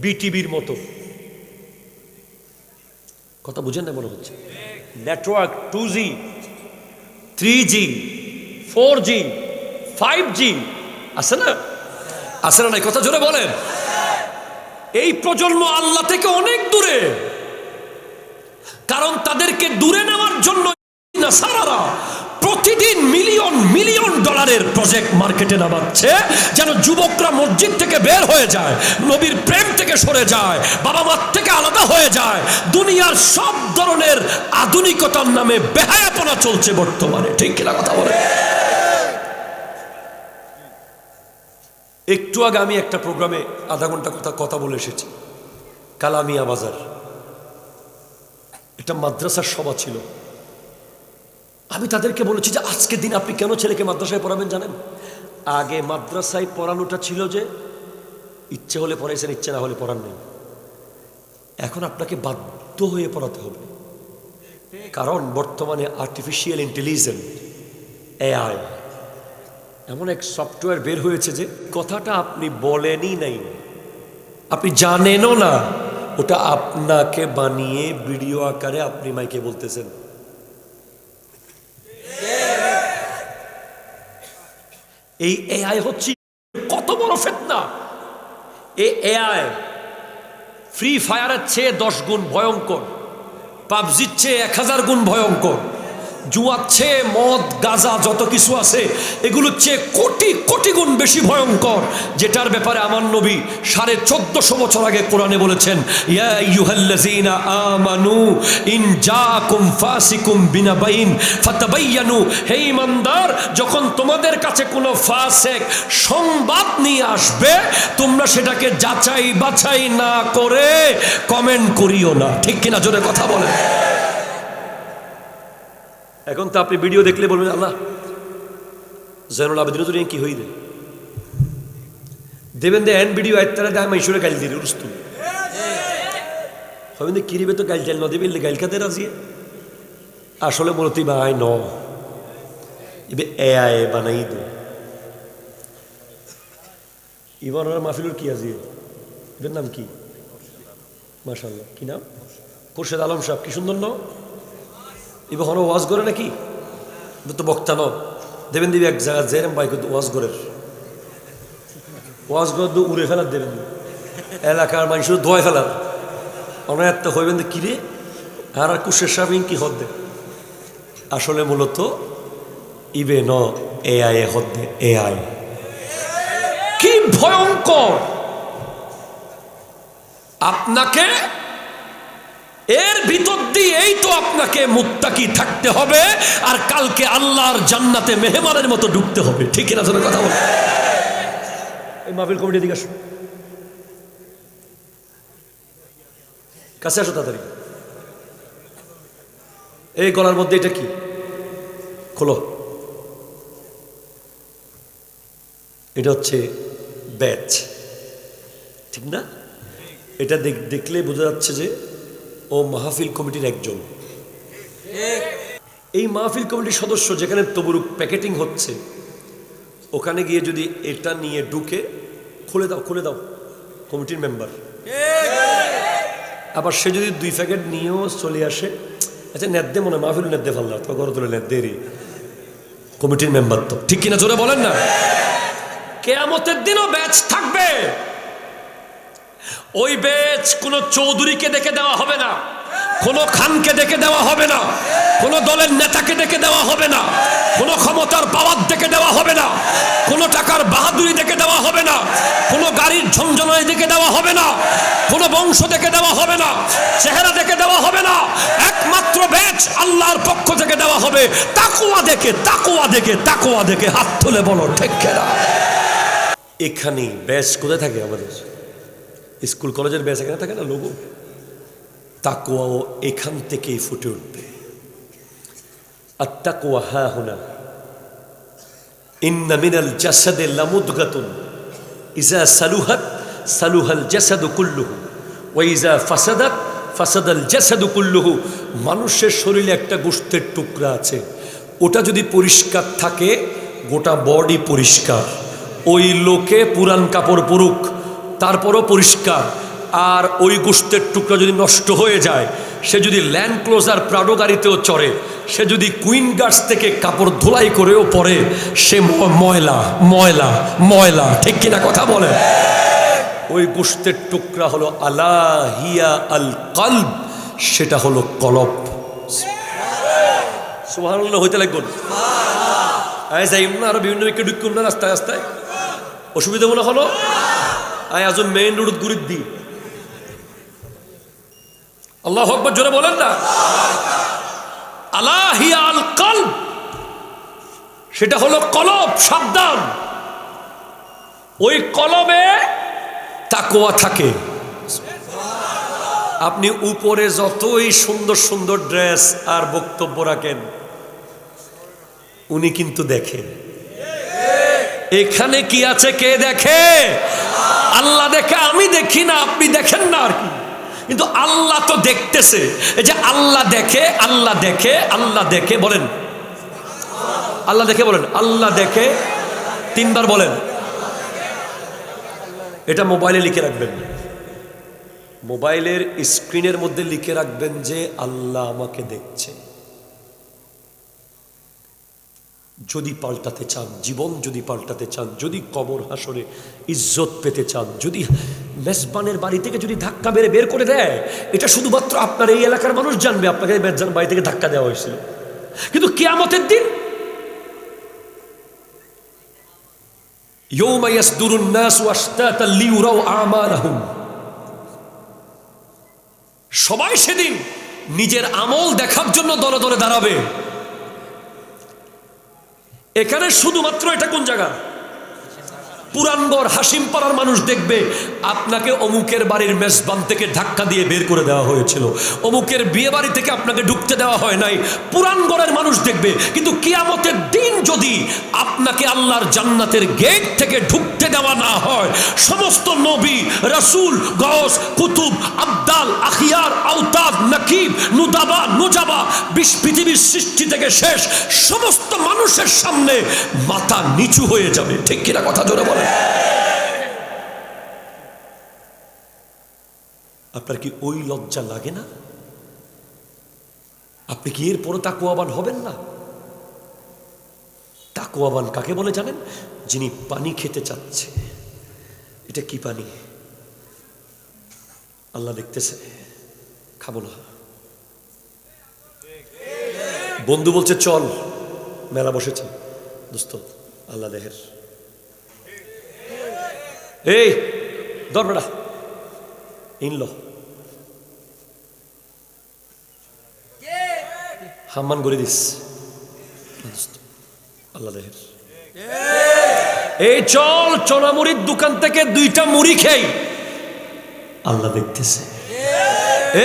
বিটিভির মতো। কথা বুঝেন না মনে হচ্ছে? Network 2G 3G 4G 5G আছে না? আছে না? নাই কথা জোরে বলেন। এই প্রজন্ম আল্লাহ থেকে অনেক দূরে, কারণ তাদেরকে দূরে নেওয়ার জন্য নাসারারা প্রতিদিন মিলিয়ন মিলিয়ন ডলারের প্রজেক্ট মার্কেটে নামাচ্ছে, যেন যুবকরা মসজিদ থেকে বের হয়ে যায়, নবীর প্রেম থেকে সরে যায়, বাবা মার থেকে আলাদা হয়ে যায়। দুনিয়ার সব ধরনের আধুনিকতার নামে বেহায়াপনা চলছে বর্তমানে, ঠিক কিনা কথা বলে? একটু আগে আমি একটা প্রোগ্রামে আধা ঘন্টা কথা বলে এসেছি। কালামিয়া বাজার একটা মাদ্রাসার সভা ছিল। আমি তাদেরকে বলেছি যে আজকে দিন আপনি কেন ছেলেকে মাদ্রাসায় পড়াবেন জানেন? আগে মাদ্রাসায় পড়ানোটা ছিল যে ইচ্ছে হলে পড়াইছেন, ইচ্ছে না হলে পড়ান নেই। এখন আপনাকে বাধ্য হয়ে পড়াতে হবে, কারণ বর্তমানে আর্টিফিশিয়াল ইন্টেলিজেন্স এআই এমন এক সফটওয়্যার বের হয়েছে যে কথাটা আপনি বলেনই নাই, আপনি জানেনও না, ওটা আপনাকে বানিয়ে ভিডিও আকারে আপনি মাইকে বলতেছেন। এই এআই হচ্ছে কত বড় ফিতনা! এই এআই ফ্রি ফায়ারের চেয়ে 10 গুণ ভয়ঙ্কর, পাবজির চেয়ে 1000 গুণ ভয়ঙ্কর, জুয়ার চেয়ে মদ গাঁজা যত কিছু আছে এগুলোর চেয়ে কোটি কোটি গুণ বেশি ভয়ঙ্কর, যেটার ব্যাপারে আমার নবী 1450 বছর আগে কোরআনে বলেছেন, ইয়া আইয়ুহাল্লাযীনা আমানু ইন জাআকুম ফাসিকুম বিনাবাইন ফাতাবায়ানু, হে ঈমানদার, যখন তোমাদের কাছে কোনো ফাসিক সংবাদ নিয়ে আসবে তোমরা সেটাকে যাচাই বাছাই না করে কমেন্ট করিও না, ঠিক কিনা? জোরে কথা বলেন। এখন তো আপনি ভিডিও দেখলে বলবেন আল্লাহ জয়নুল আবেদিন কি হই দেবেন দে এন্ড ভিডিও আইতারা দাম ঈশ্বরে গাইল দিলে রুস্তু হবেন দে কিরিবে তো গাইল চাল ন দেবে গাইল খাতে রাজি আসলে মূলতই বাই ন এবে এআই বানাই দো ইবার মাহফিলুর কি আজি এর নাম কি? মাশাআল্লাহ, কি নাম? খোরশেদ আলম সাহেব, কি সুন্দর নাম। এবার হলো ওয়াজ করে নাকি তো বক্তা ন দেবেন দিবি এক জায়গা যেরম বাইক ওয়াজ করের ওয়াজ করে উড়ে ফেলার দেবেন, এলাকার মানুষের ধোয়া ফেলার অনায়াত্ত হইবেন যে কিরে আর কুশের সাহেব কি হদ্দে, আসলে মূলত ইবে ন এআই হদ্দে। এআই কি ভয়ঙ্কর! আপনাকে এর ভিতর দিয়ে এই তো আপনাকে মুত্তাকি থাকতে হবে, আর কালকে আল্লাহর জান্নাতে মেহমানের মতো ঢুকতে হবে, ঠিক না? জোরে কথা বল। এই মাহফিল কমিটি দিকে আসো, কাছে আসো তাড়াতাড়ি। এই গলার মধ্যে এটা কি? খোলো। এটা হচ্ছে ব্যাচ, ঠিক না? এটা দেখলে বোঝা যাচ্ছে যে ও মাহফিল কমিটির একজন। এই মাহফিল কমিটির সদস্য যেখানে তবরুক প্যাকেটিং হচ্ছে ওখানে গিয়ে যদি এটা নিয়ে ঢুকে খুলে দাও কমিটির মেম্বার, আবার সে যদি 2 প্যাকেট নিয়েও চলে আসে, আচ্ছা নেদ্দে মনে মাহফিল নেদ্দে ফাল্লা তো গড় তোলে নেদ্দেরই কমিটির মেম্বার তো, ঠিক কিনা? জোরে বলেন না। কিয়ামতের দিনও ব্যাচ থাকবে। ওই ব্যাচ কোন চৌধুরীকে ডেকে দেওয়া হবে না, কোন খানকে ডেকে দেওয়া হবে না, কোন দলের নেতাকে ডেকে দেওয়া হবে না, কোন ক্ষমতার পাওয়ার ডেকে দেওয়া হবে না, কোন টাকার বাহাদুরি ডেকে দেওয়া হবে না, কোন গাড়ির ঝঞ্ঝনায় ডেকে দেওয়া হবে না, কোন বংশ ডেকে দেওয়া হবে না, চেহারা ডেকে দেওয়া হবে না। একমাত্র ব্যাচ আল্লাহর পক্ষ থেকে দেওয়া হবে, তাকওয়া দেখে, তাকওয়া দেখে, তাকওয়া দেখে। হাত তুলে বলো ঠিক কিনা? এখানে ব্যাচ কোথায় থাকে? আমাদের স্কুল কলেজের ব্যাচ এখানে থাকে না লোগো? তাকওয়াও এখান থেকেই ফুটে উঠবে। আত্তাকওয়া হা হুনা ইন্না মিনাল জাসাদে লামুদগাতুন ইজা সালুহাত সালুহাল জাসাদু কুল্লুহু ওয়া ইজা ফাসাদাত ফাসাদাল জাসাদু কুল্লুহু। মানুষের শরীরে একটা গোশতের টুকরা আছে, ওটা যদি পরিষ্কার থাকে গোটা বডি পরিষ্কার। ওই লোকে পুরান কাপড় পরুক তারপরও পরিষ্কার, আর ওই গোশতের টুকরা যদি নষ্ট হয়ে যায়, সে যদি ল্যান্ড ক্লোজার প্রাডো গাড়িতেও চড়ে, সে যদি কুইন গার্ডস থেকে কাপড় ধুলাই করেও পরে, সে ময়লা ময়লা ময়লা, ঠিক কিনা কথা বলে? ওই গোশতের টুকরা হলো আলা হিয়া আল কলব, সেটা হলো কলব। সুবহানাল্লাহ হইতে লাগবে। যাই না আরো বিভিন্ন ঢুকুন না রাস্তায় রাস্তায়, অসুবিধা মনে হলো? আজ মেইন রোড গুরির দি আল্লাহু আকবার জোরে বলেন না। আলা হিয়া আল কলব, সেটা হলো কলব। সাবধান, ওই কলবে তাকওয়া থাকে। আপনি উপরে যতই সুন্দর সুন্দর ড্রেস আর বক্তব্য রাখেন, উনি কিন্তু দেখেন এখানে কি আছে। কে দেখে? আল্লাহ দেখে। আমি দেখি না, আপনি দেখেন না আর কি, কিন্তু আল্লাহ তো দেখতেছে। এই যে আল্লাহ দেখে, আল্লাহ দেখে, আল্লাহ দেখে, বলেন আল্লাহ দেখে, বলেন আল্লাহ দেখে, 3 বার বলেন। এটা মোবাইলে লিখে রাখবেন, মোবাইলের স্ক্রিনের মধ্যে লিখে রাখবেন যে আল্লাহ আমাকে দেখছে। যদি পাল্টাতে চান, জীবন যদি পাল্টাতে চান, যদি কবর হাসরে ইজ্জত পেতে চান, যদি মেজবানের বাড়ি থেকে যদি ধাক্কা মেরে বের করে দেয়, এটা শুধুমাত্র আপনার এই এলাকার মানুষ জানবে আপনাকে মেজবান বাড়ি থেকে ধাক্কা দেওয়া হয়েছিল। কিন্তু কিয়ামতের দিন ইয়াউমা ইয়াসদুরুন নাসু আশতাতান লিউরাউ আমালাহুম, সবাই সেদিন নিজের আমল দেখার জন্য দলে দলে দাঁড়াবে। এখানে শুধুমাত্র এটা কোন জায়গা? পুরানগর হাসিমপাড়ার মানুষ দেখবে আপনাকে অমুকের বাড়ির মেজবান থেকে ধাক্কা দিয়ে বের করে দেওয়া হয়েছিল, অমুকের বিয়ে বাড়ি থেকে আপনাকে ঢুকতে দেওয়া হয় নাই, পুরানগরের মানুষ দেখবে। কিন্তু কিয়ামতের দিন যদি আপনাকে আল্লাহর জান্নাতের গেট থেকে ঢুকতে দেওয়া না হয়, সমস্ত নবী, রাসূল, গওস, কুতুব, আবদাল, আখিয়ার, আওতাদ, নাকিব, নুদাবা, নুজাবা, পৃথিবীর সৃষ্টি থেকে শেষ সমস্ত মানুষের সামনে মাথা নিচু হয়ে যাবে। ঠিক কিনা কথা জোরে বলে? আপনার কি ওই লজ্জা লাগে না? আপনি কি এরপরও তাকওয়াবান হবেন না? তাকওয়াবান কাকে বলে জানেন? যিনি পানি খেতে চাচ্ছে। এটা কি পানি? আল্লাহ দেখতেছে, খাবো না। বন্ধু বলছে চল, মেলা বসেছে, দোস্ত আল্লাহ দেহের, এই দরবেড়া ইনলো হাম্মান করে দিস, আল্লাহ দেহের। এই চল চনামুড়ির দোকান থেকে 2টা মুড়ি খেই, আল্লাহ দেখতেছে।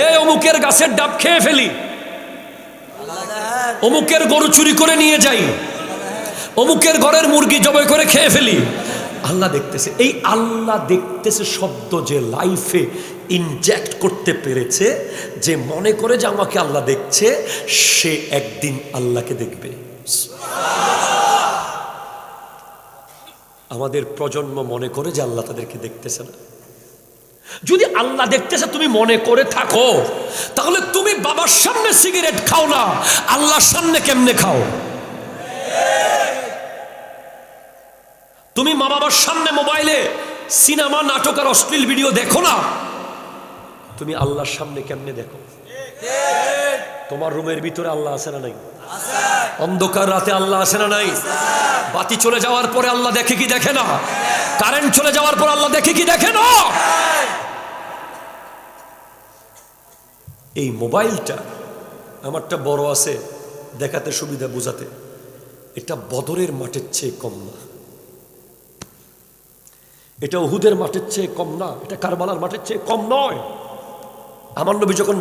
এই অমুকের গাছের ডাব খেয়ে ফেলি, অমুকের গরু চুরি করে নিয়ে যাই, অমুকের ঘরের মুরগি জবাই করে খেয়ে ফেলি, আল্লাহ দেখতেছে। এই আল্লাহ দেখতেছে শব্দ যে লাইফে ইনজেক্ট করতে পেরেছে, যে মনে করে যে আমাকে আল্লাহ দেখছে, সে একদিন আল্লাহকে দেখবে। আমাদের প্রজন্ম মনে করে যে আল্লাহ তাদেরকে দেখতেছে না। যদি আল্লাহ দেখতেছে তুমি মনে করে থাকো, তাহলে তুমি বাবার সামনে সিগারেট খাও না, আল্লাহর সামনে কেমনে খাও? তুমি মা বাবার সামনে মোবাইলে সিনেমা, নাটক আর অশ্লীল ভিডিও দেখো না, তুমি আল্লাহর সামনে কেমনে দেখো? তোমার রুমের ভিতরে আল্লাহ আছে না নাই? অন্ধকার রাতে আল্লাহ আছে না নাই? বাতি চলে যাওয়ার পরে আল্লাহ দেখে কি দেখে না? কারেন্ট চলে যাওয়ার পর আল্লাহ দেখে কি দেখে না? এই মোবাইলটা আমারটা বড় আছে, দেখাতে সুবিধা, বোঝাতে, এটা বদরের মাঠের চেয়ে কম না, এটা উহুদের মাঠের চেয়ে কম না, এটা কারবালার মাঠের চেয়ে কম নয়। আমার নবী যখন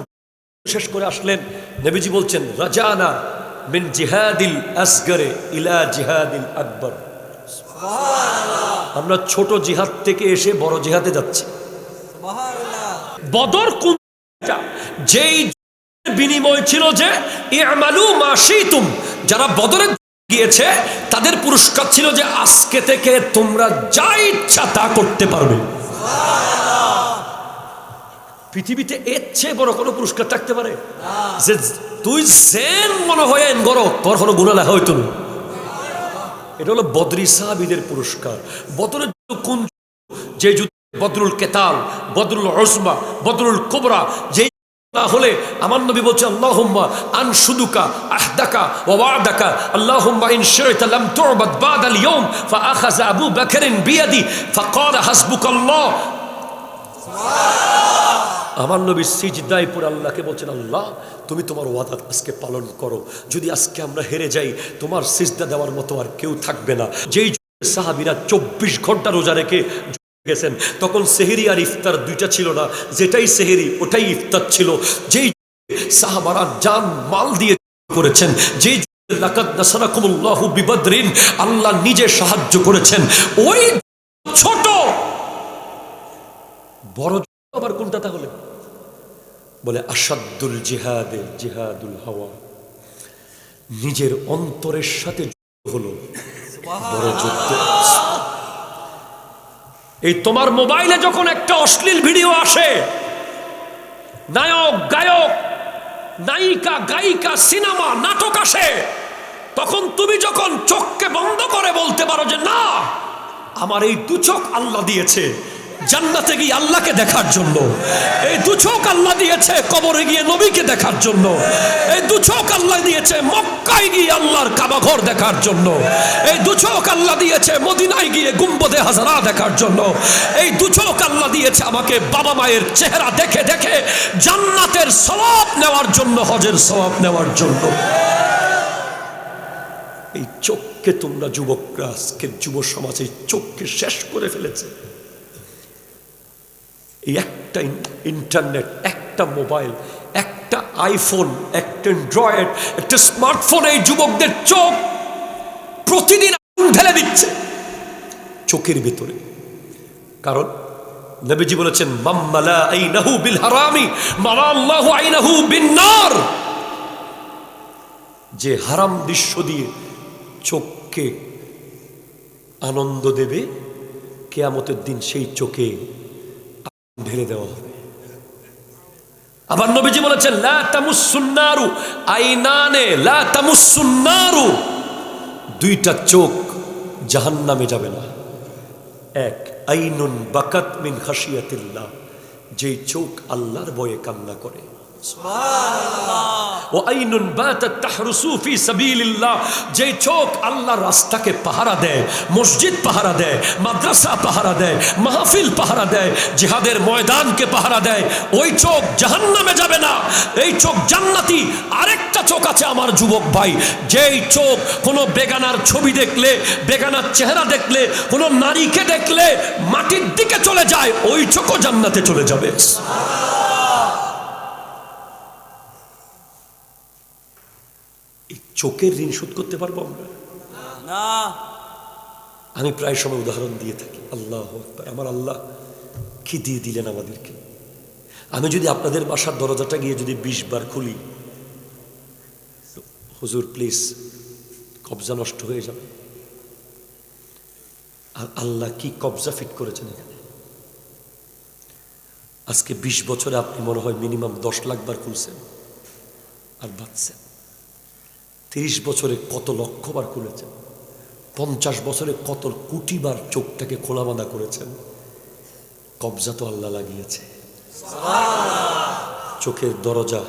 শেষ করে আসলেন, নবীজি বলছেন রাজানা মিন জিহাদিল আসগরে ইলা জিহাদিল আকবর। আমরা ছোট জিহাদ থেকে এসে বড় জিহাদে যাচ্ছি। বদর কোন যেই বিনিময় ছিল যে ইমালু মা শিতুম, যারা বদরে গিয়েছে তাদের পুরস্কার ছিল যে আজকে থেকে তোমরা যা ইচ্ছা তা করতে পারবে। পৃথিবীতে এর চেয়ে বড় কোনো পুরস্কার থাকতে পারে? যে তুই জেন মনে হয় গরো, তোর কোনো গুনাহ লেখা হইতো না। এটা হলো বদরি সাহাবীদের পুরস্কার। বদরের কোন যে যুদ্ধ, বদরুল কেতাল, বদরুল উজমা, বদরুল কুবরা, যে হলে আমার নবী বলছে আল্লাহুম্মা আনশুদুকা আহদাকা ওয়া ওয়াদাকা আল্লাহুম্মা ইন শি'তা লাম তু'বাদ বা'দা আল-ইয়াওম ফাআখাযা আবু বকরিন বিয়াদি ফাকালা হাসবুকাল্লাহ। আমার নবী সিজদায় পড়ে আল্লাহকে বলছেন, আল্লাহ তুমি তোমার ওয়াদা আজকে পালন করো, যদি আজকে আমরা হেরে যাই তোমার সিজদা দেওয়ার মতো আর কেউ থাকবে না। যেই সাহাবীরা 24 ঘন্টা রোজা রেখে গেছেন, তখন সেহরি আর ইফতার দুইটা ছিল না, যেটাই সেহরি ওটাই ইফতার ছিল। যেই সাহাবারা জান মাল দিয়ে করেছেন, যেই লাকাদ নাসারাকুমুল্লাহু বিবদরিন আল্লাহ নিজে সাহায্য করেছেন, ওই ছোট বড় আবার কোনটা তাহলে? বলে আসাদুল জিহাদে জিহাদুল হাওয়া, নিজের অন্তরের সাথে যুদ্ধ হলো বড় যুদ্ধ। এই তোমার মোবাইলে যখন একটা অশ্লীল ভিডিও আসে, নায়ক গায়ক নায়িকা গায়িকা সিনেমা নাটক আসে, তখন তুমি যখন চোখকে বন্ধ করে বলতে পারো যে না, আমার এই দু চোখ আল্লাহ দিয়েছে জান্নাতে গিয়ে আল্লাহকে দেখার জন্য, এই দু চোখ আল্লাহ দিয়েছে কবরে গিয়ে নবীকে দেখার জন্য, এই দু চোখ আল্লাহ দিয়েছে মক্কায় গিয়ে আল্লাহর কাবা ঘর দেখার জন্য, এই দু চোখ আল্লাহ দিয়েছে মদিনায় গিয়ে গুম্বদে হাজারা দেখার জন্য, এই দু চোখ আল্লাহ দিয়েছে আমাকে বাবা মায়ের চেহারা দেখে দেখে জান্নাতের সওয়াব নেওয়ার জন্য, হজের সওয়াব নেওয়ার জন্য। এই চোখকে তোমরা যুবকরা, আজকের যুব সমাজ এই চোখকে শেষ করে ফেলেছে। এই একটা ইন্টারনেট, একটা মোবাইল, একটা আইফোন, একটা অ্যান্ড্রয়েড, একটা স্মার্টফোন এই যুবকদের চোখ প্রতিদিন ঢেলে দিচ্ছে চোখের ভিতরে। কারণ নবীজি বলেছেন মাম্মালা আইনাহু বিল হারামি মালা আল্লাহু আইনাহু বিন নার, যে হারাম দৃশ্য দিয়ে চোখকে আনন্দ দেবে, কিয়ামতের দিন সেই চোখে ঢেলে দেওয়া হবে। আবার নবীজি বলেছেন লা তামুসসুন নারু আইনানে লা তামুসসুন নারু, দুইটা চোখ জাহান্নামে যাবে না। এক আইনুন বাকাত মিন খাশিয়াতিল্লাহ, যেই চোখ আল্লাহর ভয়ে কান্না করে, সুবহানাল্লাহ। ও আইনুন বাতাত তাহরুসু ফি সাবিলিল্লাহ, যেই চোখ আল্লাহর রাস্তাকে পাহারা দেয়, মসজিদ পাহারা দেয়, মাদ্রাসা পাহারা দেয়, মাহফিল পাহারা দেয়, জিহাদের ময়দানকে পাহারা দেয়, ওই চোখ জাহান্নামে যাবে না, এই চোখ জান্নাতি। আরেকটা চোখ আছে আমার যুবক ভাই, যেই চোখ কোনো বেগানার ছবি দেখলে, বেগানার চেহারা দেখলে, কোনো নারীকে দেখলে মাটির দিকে চলে যায়, ওই চোখও জান্নাতে চলে যাবে। চোখের ঋণ শোধ করতে পারবো আমরা না। আমি প্রায় সময় উদাহরণ দিয়ে থাকি, আল্লাহ আমার আল্লাহ কি দিয়ে দিলেন আমাদেরকে। আমি যদি আপনাদের বাসার দরজাটা গিয়ে যদি 20 বার খুলি, হুজুর প্লিজ কবজা নষ্ট হয়ে যাবে। আর আল্লাহ কি কবজা ফিট করেছেন এখানে। আজকে 20 বছরে আপনি মনে হয় মিনিমাম 10 লাখ বার খুলছেন আর বাঁচছেন। 30 বছরে কত লক্ষ বার খুলেছেন, 50 বছরে কত কোটি বার চোখটাকে খোলা বাঁধা করেছেন। কবজা তো আল্লাহ লাগিয়েছে। চোখের দরজা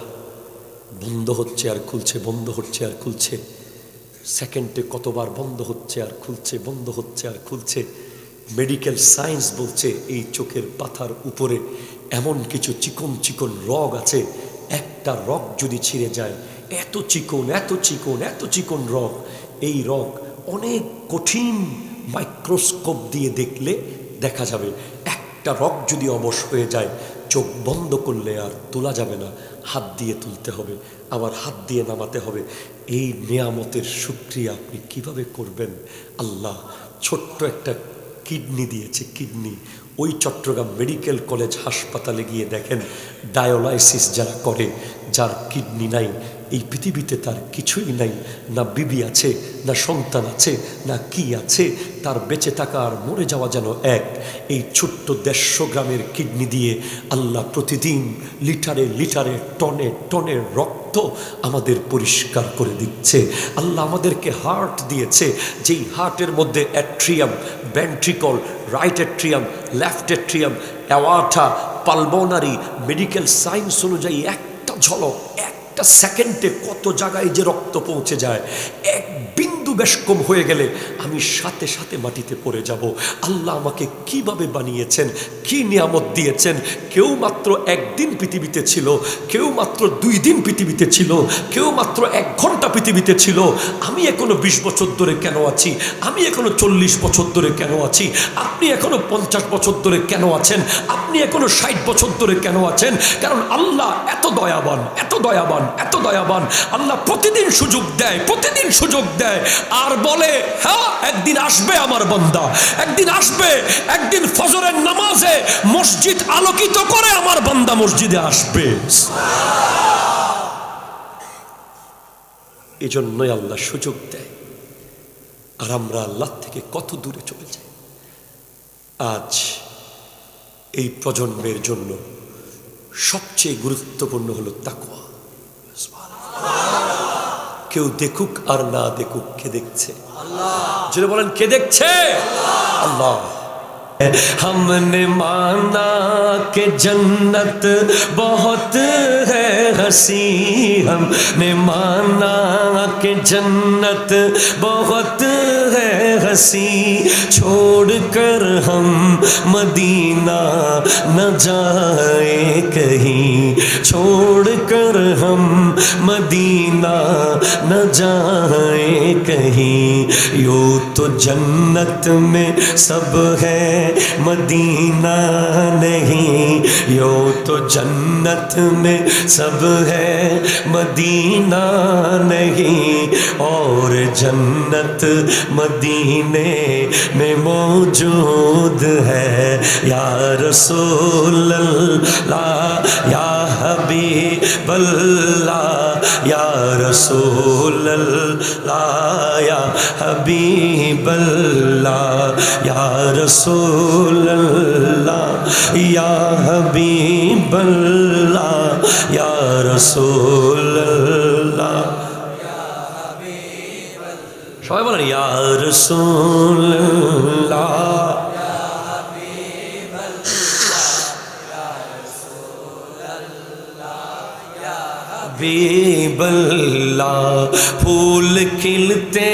বন্ধ হচ্ছে আর খুলছে, বন্ধ হচ্ছে আর খুলছে, সেকেন্ডে কতবার বন্ধ হচ্ছে আর খুলছে, বন্ধ হচ্ছে আর খুলছে। মেডিকেল সায়েন্স বলছে এই চোখের পাতার উপরে এমন কিছু চিকন চিকন রগ আছে, একটা রগ যদি ছিঁড়ে যায়, এত চিকন এত চিকন এত চিকন রগ, এই রগ অনেক কঠিন মাইক্রোস্কোপ দিয়ে দেখলে দেখা যাবে। একটা রগ যদি অবশ হয়ে যায়, চোখ বন্ধ করলে আর তোলা যাবে না, হাত দিয়ে তুলতে হবে, আবার হাত দিয়ে নামাতে হবে। এই নিয়ামতের শুকরিয়া আপনি কিভাবে করবেন? আল্লাহ ছোট্ট একটা কিডনি দিয়েছে, কিডনি। ওই চট্টগ্রাম মেডিকেল কলেজ হাসপাতালে গিয়ে দেখেন ডায়ালাইসিস যারা করে, যার কিডনি নাই, এই পৃথিবীতে তার কিছুই নাই, না বিবি আছে, না সন্তান আছে, না কি আছে, তার বেঁচে থাকা আর মরে যাওয়া যেন এক। এই ছোট্ট 150 গ্রামের কিডনি দিয়ে আল্লাহ প্রতিদিন লিটারে লিটারে টনে টনে রক্ত আমাদের পরিষ্কার করে দিচ্ছে। আল্লাহ আমাদেরকে হার্ট দিয়েছে, যেই হার্টের মধ্যে atrium, ventricle, right atrium, left atrium, aorta, pulmonary, medical science অনুযায়ী একটা ঝলক, একটা সেকেন্ডে কত জায়গায় যে রক্ত পৌঁছে যায়, এক বিন্দু বেশকম হয়ে গেলে আমি সাথে সাথে মাটিতে পড়ে যাব। আল্লাহ আমাকে কিভাবে বানিয়েছেন, কি নিয়ামত দিয়েছেন। কেউ মাত্র একদিন পৃথিবীতে ছিল, কেউ মাত্র 2 দিন পৃথিবীতে ছিল, কেউ মাত্র 1 ঘন্টা পৃথিবীতে ছিল। আমি এখনো 20 বছর ধরে কেন আছি, আমি এখনো 40 বছর ধরে কেন আছি, আপনি এখনো 50 বছর ধরে কেন আছেন, আপনি এখনো 60 বছর ধরে কেন আছেন? কারণ আল্লাহ এত দয়াবান, এত দয়াবান, এত দয়াবান। আল্লাহ প্রতিদিন সুযোগ দেয়, প্রতিদিন সুযোগ দেয়, আর বলে হ্যাঁ একদিন আসবে আমার বান্দা, একদিন আসবে, একদিন ফজরের নামাজে মসজিদ আলোকিত করে আমার বান্দা মসজিদে আসবে। এই জন্যই আল্লাহ সুযোগ দেয়, আর আমরা আল্লাহ থেকে কত দূরে চলে যাই। আজ এই প্রজন্মের জন্য সবচেয়ে গুরুত্বপূর্ণ হলো তাকওয়া। কেউ দেখুক আর না দেখুক, কে দেখছে? যদি বলেন কে দেখছে? আল্লাহ। हमने माना कि जन्नत बहुत है हसी, हमने माना कि जन्नत बहुत है हसी, छोड़कर हम मदीना न जाए कहीं, छोड़कर हम मदीना न जाए कहीं। यूं तो जन्नत में सब है मदीना नहीं, यो तो जन्नत में सब है मदीना नहीं, और जन्नत मदीने में मौजूद है। या रसूल अल्लाह या हबीब अल्लाह, या रसूल अल्लाह या हबीब अल्लाह, या रसूल अल्लाह या हबीब अल्लाह, या रसूल अल्लाह। সবাই বলেন ইয়া রাসূলুল্লাহ, हबीबल्लाह। फूल खिलते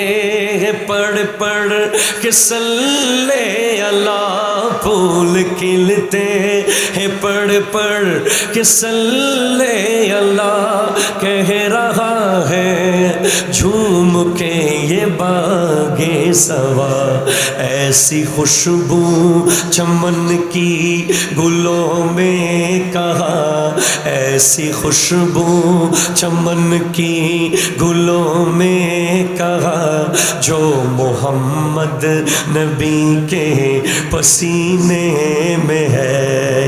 हैं पढ़ पढ़ के सल्ले अला, फूल खिलते हैं पढ़ पढ़ के सल्ले अला, कह रहा है झूम के ये बागे सवा, ऐसी खुशबू चमन की गुलों में कहा, ऐसी खुशबू चमन की गुलों में कहा, जो मोहम्मद नबी के पसीने में है।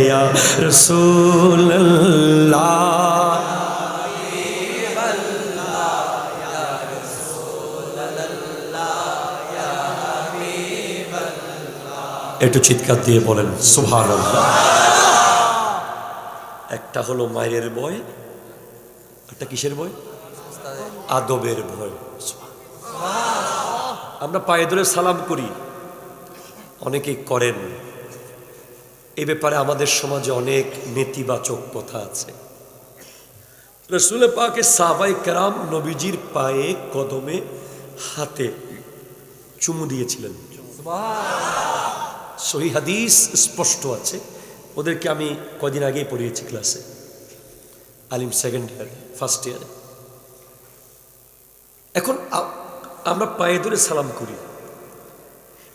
या रसूल अल्लाह, একটু চিৎকার দিয়ে বলেন সুবহানাল্লাহ। একটা হলো মায়ের ভয়, একটা কিসের ভয়? আদবের ভয়। আমরা পায়ে ধরে সালাম করি, অনেকেই করেন। এই ব্যাপারে আমাদের সমাজে অনেক নেতিবাচক কথা আছে। রাসূল পাকের সাহাবায়ে কেরাম নবীজির পায়ে কদমে হাতে চুমু দিয়েছিলেন। সহিহ হাদিস স্পষ্ট আছে, ওদেরকে আমি কদিন আগেই পড়িয়েছি ক্লাসে, আলিম 2nd ইয়ার 1st ইয়ারে। এখন আমরা পায়ে ধরে সালাম করি,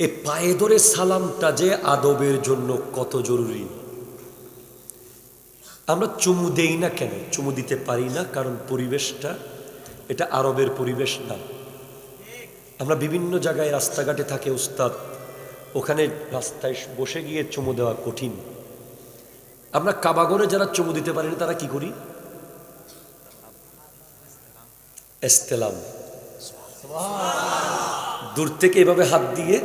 এই পায়ে ধরে সালামটা যে আদবের জন্য কত জরুরি। আমরা চুমু দেই না কেন? চুমু দিতে পারি না কারণ পরিবেশটা এটা আরবের পরিবেশ না। আমরা বিভিন্ন জায়গায় রাস্তাঘাটে থাকে উস্তাদ, ওখানে রাস্তায় বসে গিয়ে চুমু দেওয়া কঠিন। আমরা কাবাগরে যারা চুমু দিতে পারি না তারা কি করি? ইস্তেলাম, দূর থেকে এভাবে হাত দিয়ে,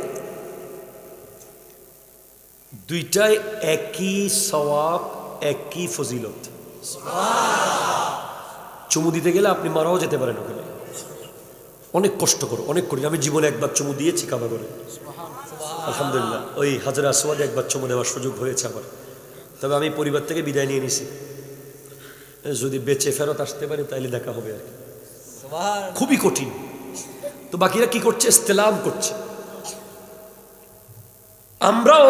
দুইটাই একই সওয়াব, একই ফজিলত। চুমু দিতে গেলে আপনি মারাও যেতে পারেন ওখানে, অনেক কষ্টকর, অনেক কঠিন। আমি জীবনে একবার চুমু দিয়েছি কাবাগরে, আলহামদুলিল্লাহ। ওই হাজরা আসওয়াদে একবার চুমু দেওয়ার সুযোগ হয়েছে আমার, তবে আমি পরিবার থেকে বিদায় নিয়ে নিছি। যদি বেঁচে ফেরত আসতে পারি তাইলে দেখা হবে আর কি। খুবই কঠিন। তো বাকিরা কি করছে? ইস্তেলাম করছে। আমরাও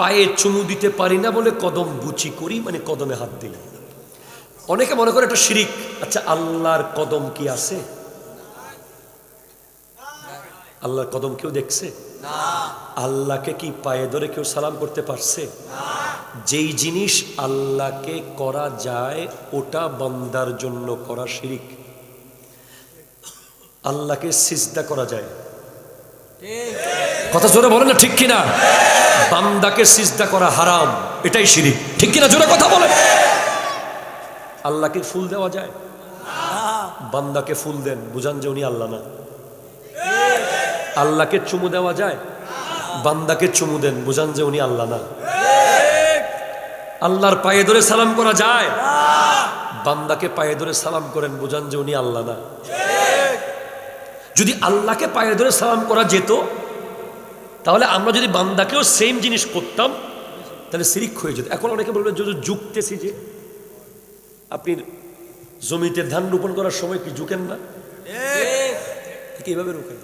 পায়ে চুমু দিতে পারি না বলে কদম বুচি করি, মানে কদমে হাত দিই। অনেকে মনে করে এটা শিরিক। আচ্ছা, আল্লাহর কদম কি আছে? আল্লাহর কদম কেউ দেখছে? আল্লাহকে কি পায়ে ধরে কেউ সালাম করতে পারছে? যেই জিনিস আল্লাহকে করা যায় ওটা বান্দার জন্য করা শিরিক। আল্লাহকে সিজদা করা যায়, কথা জোরে বলেন না ঠিক কিনা? বান্দাকে সিজদা করা হারাম, এটাই শিরিক, ঠিক কিনা? জোরে কথা বলেন। আল্লাহকে ফুল দেওয়া যায়? বান্দাকে ফুল দেন, বুঝান যে উনি আল্লাহ না। আল্লাহকে চুমু দেওয়া যায়? বান্দাকে চুমু দেন, বুঝান যে উনি আল্লাহ না। আল্লাহর পায়ে ধরে সালাম করা যায়? বান্দাকে পায়ে ধরে সালাম করেন, বুঝান যে উনি আল্লাহ না। যদি আল্লাহকে পায়ে ধরে সালাম করা যেত, তাহলে আমরা যদি বান্দাকেও সেম জিনিস করতাম তাহলে শিরিক হয়ে যেত। এখন অনেকে বলবে যদি ঝুঁকতেছি, যে আপনি জমিতে ধান রোপণ করার সময় কি ঝুঁকেন না? কিভাবে রোকেন?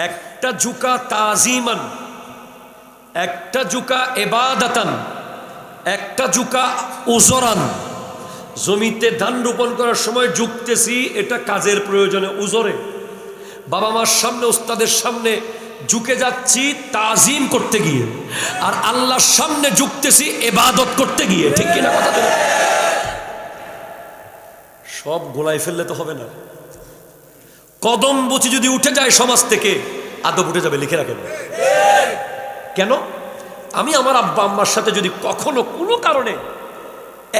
একটা ঝুঁকা তাজিমান, একটা ঝুঁকা ইবাদাতান, একটা ঝুঁকা উজরান। জমিতে ধান রোপণ করার সময় ঝুঁকতেছি, এটা কাজের প্রয়োজনে, উজরে। বাবা মার সামনে, উস্তাদের সামনে ঝুঁকে যাচ্ছি তাজিম করতে গিয়ে, আর আল্লাহর সামনে ঝুঁকতেছি ইবাদত করতে গিয়ে, ঠিক কিনা কথা? তো সব গোলায় ফেললে তো হবে না। কদম বুচি যদি উঠে যায় সমাজ থেকে, আদব উঠে যাবে, লিখে রাখেন। কেন? আমি আমার আব্বা আম্মার সাথে যদি কখনো কোনো কারণে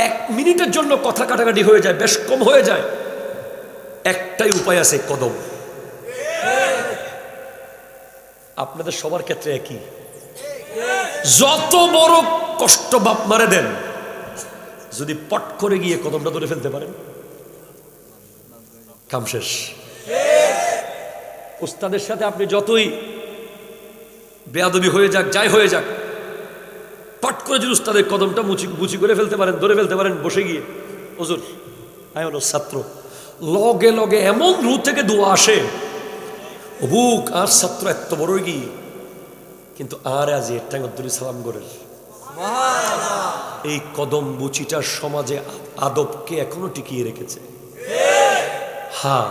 1 মিনিটের জন্য কথা কাটাকাটি হয়ে যায়, বেশ কম হয়ে যায়, একটাই উপায় আছে, কদম। আপনাদের সবার ক্ষেত্রে একই। যত বড় কষ্ট বাপ মারে দেন, যদি পট করে গিয়ে কদমটা ধরে ফেলতে পারেন, কাম শেষ। উস্তাদের সাথে আপনি যতই বেয়াদবি হয়ে যাক, যাই হয়ে যাক, পট করে যদি উস্তাদের কদমটা বুচি করে ফেলতে পারেন, ধরে ফেলতে পারেন, বসে গিয়ে, হুজুর আমি হলো ছাত্র, লগে লগে এমন রু থেকে দোয়া আসে, বুক আর ছাত্র এত বড় গিয়ে, কিন্তু আর আজ এটাঙ্গি সালাম করে। এই কদম বুচিটার সমাজে আদবকে এখনো টিকিয়ে রেখেছে। হ্যাঁ,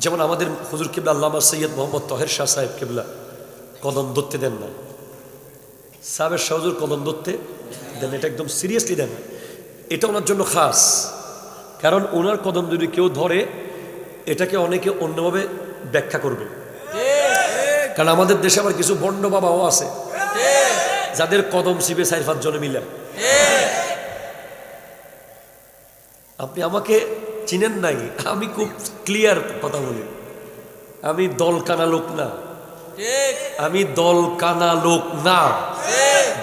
যেমন আমাদের হুজুর কিবলা আল্লামা সৈয়দ মোহাম্মদ তহের শাহ সাহেব কিবলা কদম ধরতে দেন না। সাহেবের শাহ হুজুর কদম ধরতে দেন, এটা একদম সিরিয়াসলি দেন। এটা ওনার জন্য খাস, কারণ ওনার কদম যদি কেউ ধরে, এটাকে অনেকে অন্যভাবে ব্যাখ্যা করবে। কারণ আমাদের দেশে আবার কিছু বন্ড বাবাও আছে যাদের কদম শিবে 4-5 জনে মিলে। আপনি আমাকে চিনেন নাই, আমি খুব ক্লিয়ার কথা বলি। আমি দল কানা লোক না, আমি দল কানা লোক না।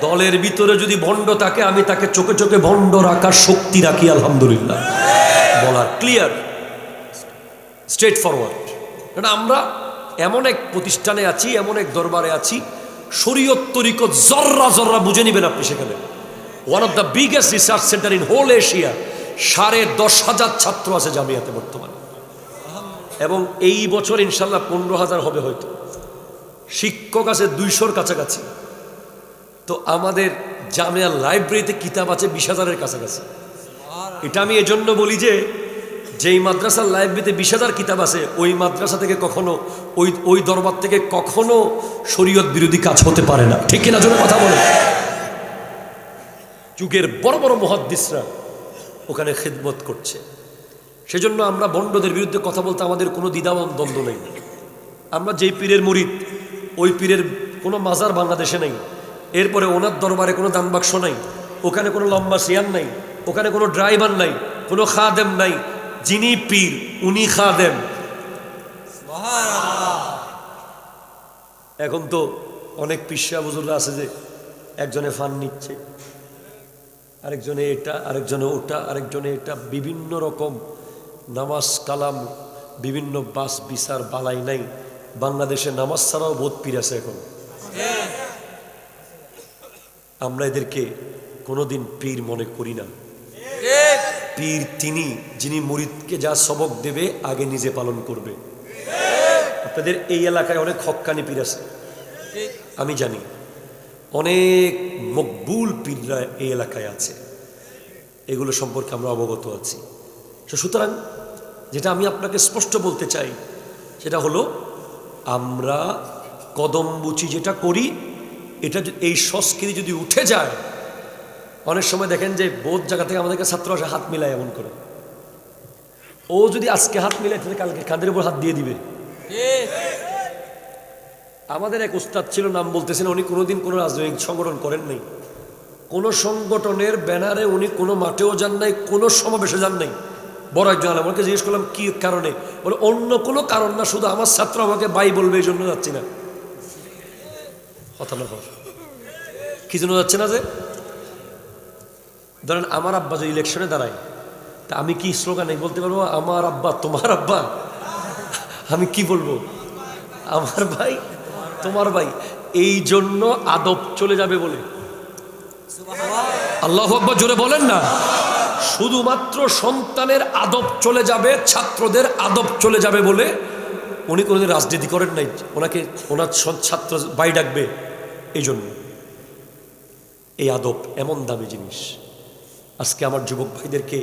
দলের ভিতরে যদি ভণ্ড থাকে, আমি তাকে চোখে চোখে ভণ্ড রাখার শক্তি রাখি, আলহামদুলিল্লাহ। বলা ক্লিয়ার, স্ট্রেট ফরওয়ার্ড। কারণ আমরা এমন এক প্রতিষ্ঠানে আছি, এমন এক দরবারে আছি, শরীয়ত তরিকত জর্রা জর্রা বুঝে নিবেন আপনি সেখানে। One of the biggest research centre in whole Asia. 10,500 ছাত্র আছে জামিয়াতে বর্তমানে, এবং এই বছর ইনশাল্লাহ 15,000 হবে হয়তো। শিক্ষক আছে 200-র কাছাকাছি। তো আমাদের জামিয়া লাইব্রেরিতে কিতাব আছে 20,000-এর কাছাকাছি। এটা আমি এজন্য বলি যে যেই মাদ্রাসার লাইব্রেরিতে 20,000 কিতাব আছে, ওই মাদ্রাসা থেকে কখনো, ওই দরবার থেকে কখনো শরীয়ত বিরোধী কাজ হতে পারে না, ঠিক কিনা? জন্য কথা বলে। যুগের বড় বড় মুহাদ্দিসরা ওখানে খিদমত করছে। সেজন্য আমরা বন্ডদের বিরুদ্ধে কথা বলতে আমাদের কোনো দ্বিধাদ্বন্দ্ব নেই। আমরা যেই পীরের মুরিদ, ওই পীরের কোনো মাজার বাংলাদেশে নেই। এরপরে ওনার দরবারে কোনো দান বাক্স নাই, ওখানে কোনো লম্বা সিয়ার নাই, ওখানে কোনো ড্রাইভার নাই, কোনো খাদেম নাই। যিনি পীর উনি খাদেম। এখন তো অনেক পিসা বুজুর্গরা আছে যে একজনে ফান নিচ্ছে, আরেকজনে এটা, আরেকজনে ওটা, আরেকজনে এটা, বিভিন্ন রকম নামাজ কালাম, বিভিন্ন বাস বিচার বালাই নাই। বাংলাদেশে নামাজ ছাড়াও বহুত পীর আছে এখন। আমরা এদেরকে কোনোদিন পীর মনে করি না। পীর তিনি যিনি মুরিদকে যা সবক দেবে আগে নিজে পালন করবে। আপনাদের এই এলাকায় অনেক হক্কানি পীর আছে, আমি জানি অনেক মকবুল পীররা এই এলাকায় আছে, এগুলো সম্পর্কে আমরা অবগত আছি। সুতরাং যেটা আমি আপনাকে স্পষ্ট বলতে চাই সেটা হলো, আমরা কদমবুচি যেটা করি এটা এই সংস্কৃতি যদি উঠে যায়, অনেক সময় দেখেন যে বোধ জায়গা থেকে আমাদেরকে ছাত্র আসে হাত মিলায় এমন করে, ও যদি আজকে হাত মিলায় তাহলে কালকে কাঁধের উপর হাত দিয়ে দিবে। আমাদের এক উস্তাদ ছিল, নাম বলতেছেন, উনি কোনোদিন কোনো রাজনৈতিক সংগঠন করেন নাই, কোনো সংগঠনের ব্যানারে উনি কোনো মাঠেও যান নাই, কোনো সমাবেশে যান নাই। বড় একজন আলেম, আমাকে জিজ্ঞেস করলাম কি কারণে, বলে অন্য কোনো কারণ না, শুধু আমার ছাত্র আমাকে বাই বলবে এই জন্য যাচ্ছি না। কথা না হয়, কি জন্য যাচ্ছে না? যে ধরেন আমার আব্বা যদি ইলেকশনে দাঁড়ায়, তা আমি কি স্লোগানে বলতে পারবো আমার আব্বা তোমার আব্বা? আমি কি বলবো? আমার ভাই তোমার ভাই। এই জন্য আদব চলে যাবে বলে, আল্লাহু আকবার জোরে বলেন না। শুধুমাত্র সন্তানের আদব চলে যাবে, ছাত্রদের আদব চলে যাবে বলে উনি কোনোদিন রাজনীতি করেন নাই, ওনাকে ওনার ছাত্র ভাই ডাকবে এই জন্য। এই আদব এমন দামি জিনিস। আজকে আমার যুবক ভাইদেরকে,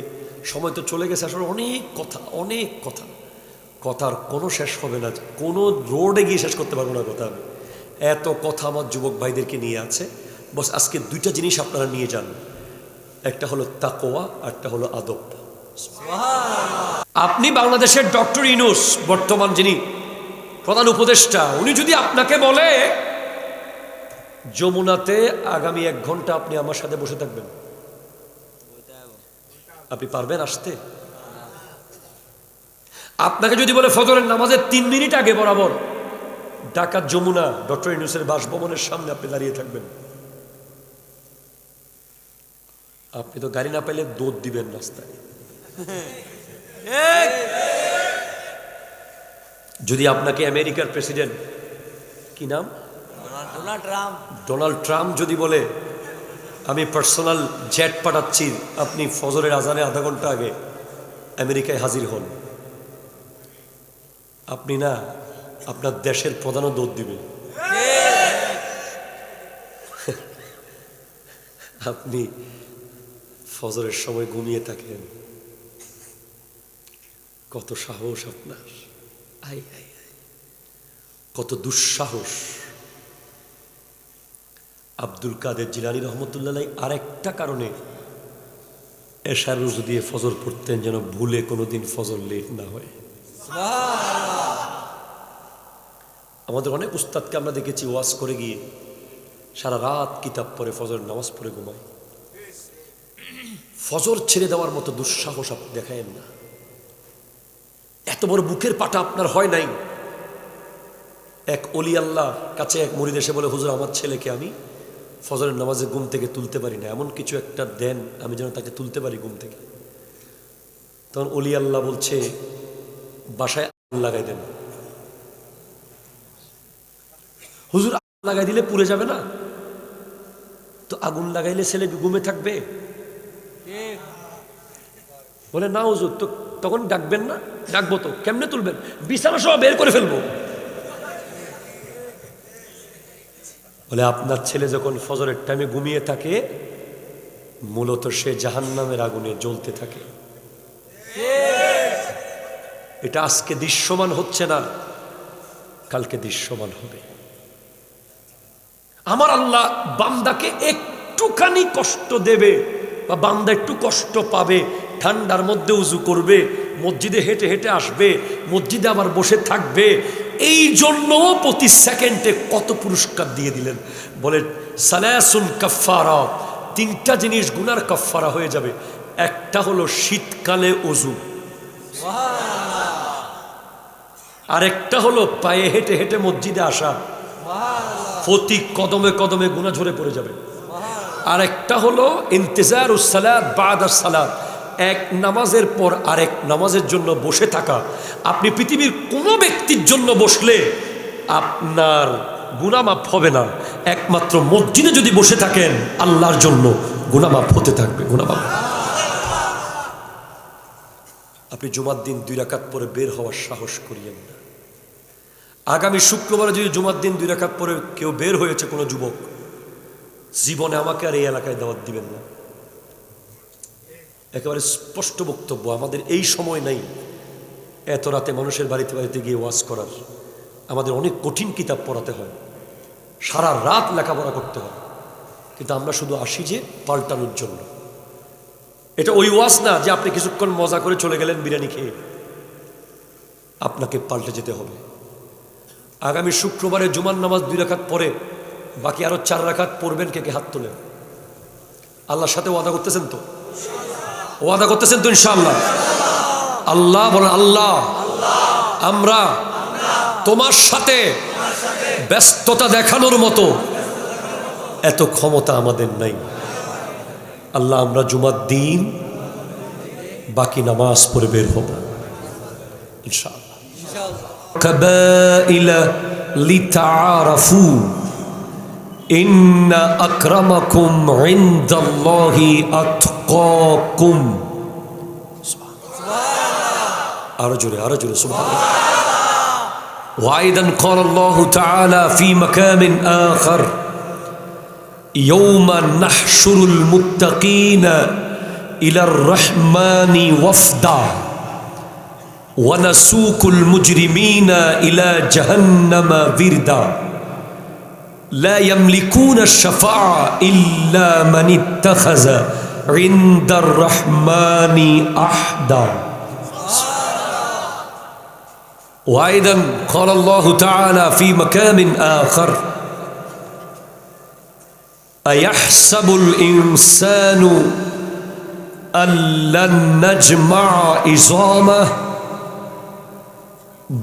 সময় তো চলে গেছে, আসলে অনেক কথা, অনেক কথা, কথার কোনো শেষ হবে না, কোনো রোডে গিয়ে শেষ করতে পারবো না কথা। এত কথা আমার যুবক ভাইদেরকে নিয়ে আছে। বস আজকে দুইটা জিনিস আপনারা নিয়ে যান, একটা হলো তাকওয়া, একটা হলো আদব। আপনি বাংলাদেশের ডক্টর ইউনূস বর্তমান যিনি প্রধান উপদেষ্টা, উনি যদি আপনাকে বলে যমুনাতে আগামী 1 ঘন্টা আপনি আমার সাথে বসে থাকবেন, আপনি পারবেন আসতে? আপনাকে যদি বলে ফজরের নামাজের 3 মিনিট আগে বরাবর ঢাকার যমুনা ডক্টর ইউনূসের বাসভবনের সামনে আপনি দাঁড়িয়ে থাকবেন, আপনি তো গাড়ি না পেলে দৌড় দিবেন রাস্তায়। যদি আপনাকে আমেরিকার প্রেসিডেন্ট, কি নাম, ডোনাল্ড ট্রাম্প যদি বলে আমি পার্সোনাল জেট পাঠাচ্ছি, আপনি ফজরের আজানে আধা ঘন্টা আগে আমেরিকায় হাজির হন, আপনি না আপনার দেশের প্রধানও দৌড় দিবে। আপনি ফজরের সময় ঘুমিয়ে থাকেন, কত সাহস আপনার, আই আই কত দুঃসাহস। আব্দুল কাদের জিলানী রহমতুল্লাহ আরেকটা কারণে এশার রুজু দিয়ে ফজর পড়তেন, যেন ভুলে কোনোদিন ফজর লেট না হয়। আমাদের অনেক উস্তাদকে আমরা দেখেছি ওয়াজ করে গিয়ে সারা রাত কিতাব পড়ে ফজর নামাজ পড়ে ঘুমায়। ফজর ছেড়ে দেওয়ার মতো দুঃসাহস আপনি দেখায়েন না। এত বড় বুকের পাটা আপনার হয় নাই। এক অলি আল্লাহ কাছে এক মুরিদ এসে বলে, হুজুর আমার ছেলেকে আমি ফজরের নামাজে ঘুম থেকে তুলতে পারি না, এমন কিছু একটা দেন আমি যেন তাকে তুলতে পারি ঘুম থেকে। তখন অলি আল্লাহ বলছে, বাসায় আগুন লাগাই দেন। হুজুর আগুন লাগাই দিলে পুড়ে যাবে না? তো আগুন লাগাইলে ছেলে ঘুমে থাকবে? বলে না হুজুর, তো তখন ডাকবেন না? ডাকবো তো, কেমনে তুলবেন? বিছানা সব বের করে ফেলবো। বলে আপনার ছেলে যখন ফজরের টাইমে ঘুমিয়ে থাকে, মূলত সে জাহান্নামের আগুনে জ্বলতে থাকে। এটা আজকে দৃশ্যমান হচ্ছে না, কালকে দৃশ্যমান হবে। আমার আল্লাহ বান্দাকে একটুখানি কষ্ট দেবে বা বান্দা একটু কষ্ট পাবে, ঠান্ডার মধ্যে উজু করবে, মসজিদে হেঁটে হেঁটে আসবে, মসজিদে আবার বসে থাকবে, এই জন্য প্রতি সেকেন্ডে কত পুরস্কার দিয়ে দিলেন। বলে সালাসুন কাফারা, 3টা জিনিস গুনার কাফারা হয়ে যাবে। একটা হলো শীতকালে ওযু, আরেকটা হলো পায়ে হেঁটে হেঁটে মসজিদে আসা, প্রতি কদমে কদমে গুনাহ ঝরে পড়ে যাবে। আরেকটা হলো ইন্তেজারুস সালাত বাদাস সালাত, এক নামাজের পর আরেক নামাজের জন্য বসে থাকা। আপনি পৃথিবীর কোনো ব্যক্তির জন্য বসলে আপনার গুনাহ মাফ হবে না। একমাত্র মসজিদে যদি বসে থাকেন আল্লাহর জন্য, গুনাহ মাফ হতে থাকবে, গুনাহ মাফ। আপনি জুমার দিন 2 রাকাত পরে বের হওয়ার সাহস করিয়েন না। আগামী শুক্রবারে যদি জুমার দিন 2 রাকাত পরে কেউ বের হয়েছে, কোনো যুবক, জীবনে আমাকে আর এই এলাকায় দাওয়াত দিবেন না। একেবারে স্পষ্ট বক্তব্য, আমাদের এই সময় নাই এত রাতে মানুষের বাড়িতে বাড়িতে গিয়ে ওয়াজ করার। আমাদের অনেক কঠিন কিতাব পড়াতে হয়, সারা রাত লেখাপড়া করতে হয়, কিন্তু আমরা শুধু আসি যে পাল্টানোর জন্য। এটা ওই ওয়াজ না যে আপনি কিছুক্ষণ মজা করে চলে গেলেন বিরিয়ানি খেয়ে। আপনাকে পাল্টে যেতে হবে। আগামী শুক্রবারে জুমার নামাজ 2 রাকাত পরে বাকি আরো 4 রাকাত পড়বেন। কে কে হাত তোলেন? আল্লাহর সাথে ওয়াদা করতেছেন তো? ওয়াদা করতেছেন তো ইনশাআল্লাহ? আল্লাহ বলেন, আল্লাহ আমরা তোমার সাথে ব্যস্ততা দেখানোর মতো এত ক্ষমতা আমাদের নাই। আল্লাহ আমরা জুমার দিন বাকি নামাজ পড়ে বের হব ইনশাআল্লাহ। কাবাইলা লিতাআরাফু ইন্না আকরামাকুম ইনদাল্লাহি আতকাকুম। আরো জোরে, আরো জোরে সুবহানাল্লাহ। ওয়াইদান ক্বালা আল্লাহু তাআলা ফি মাকামিন আখার يوم نحشر المتقين إلى الرحمن وفدا ونسوق المجرمين إلى جهنم وردا لا يملكون الشفاعة إلا من اتخذ عند الرحمن عهدا. وأيضا قال الله تعالى في مكان آخر أيحسب الإنسان أن لن نجمع عظامه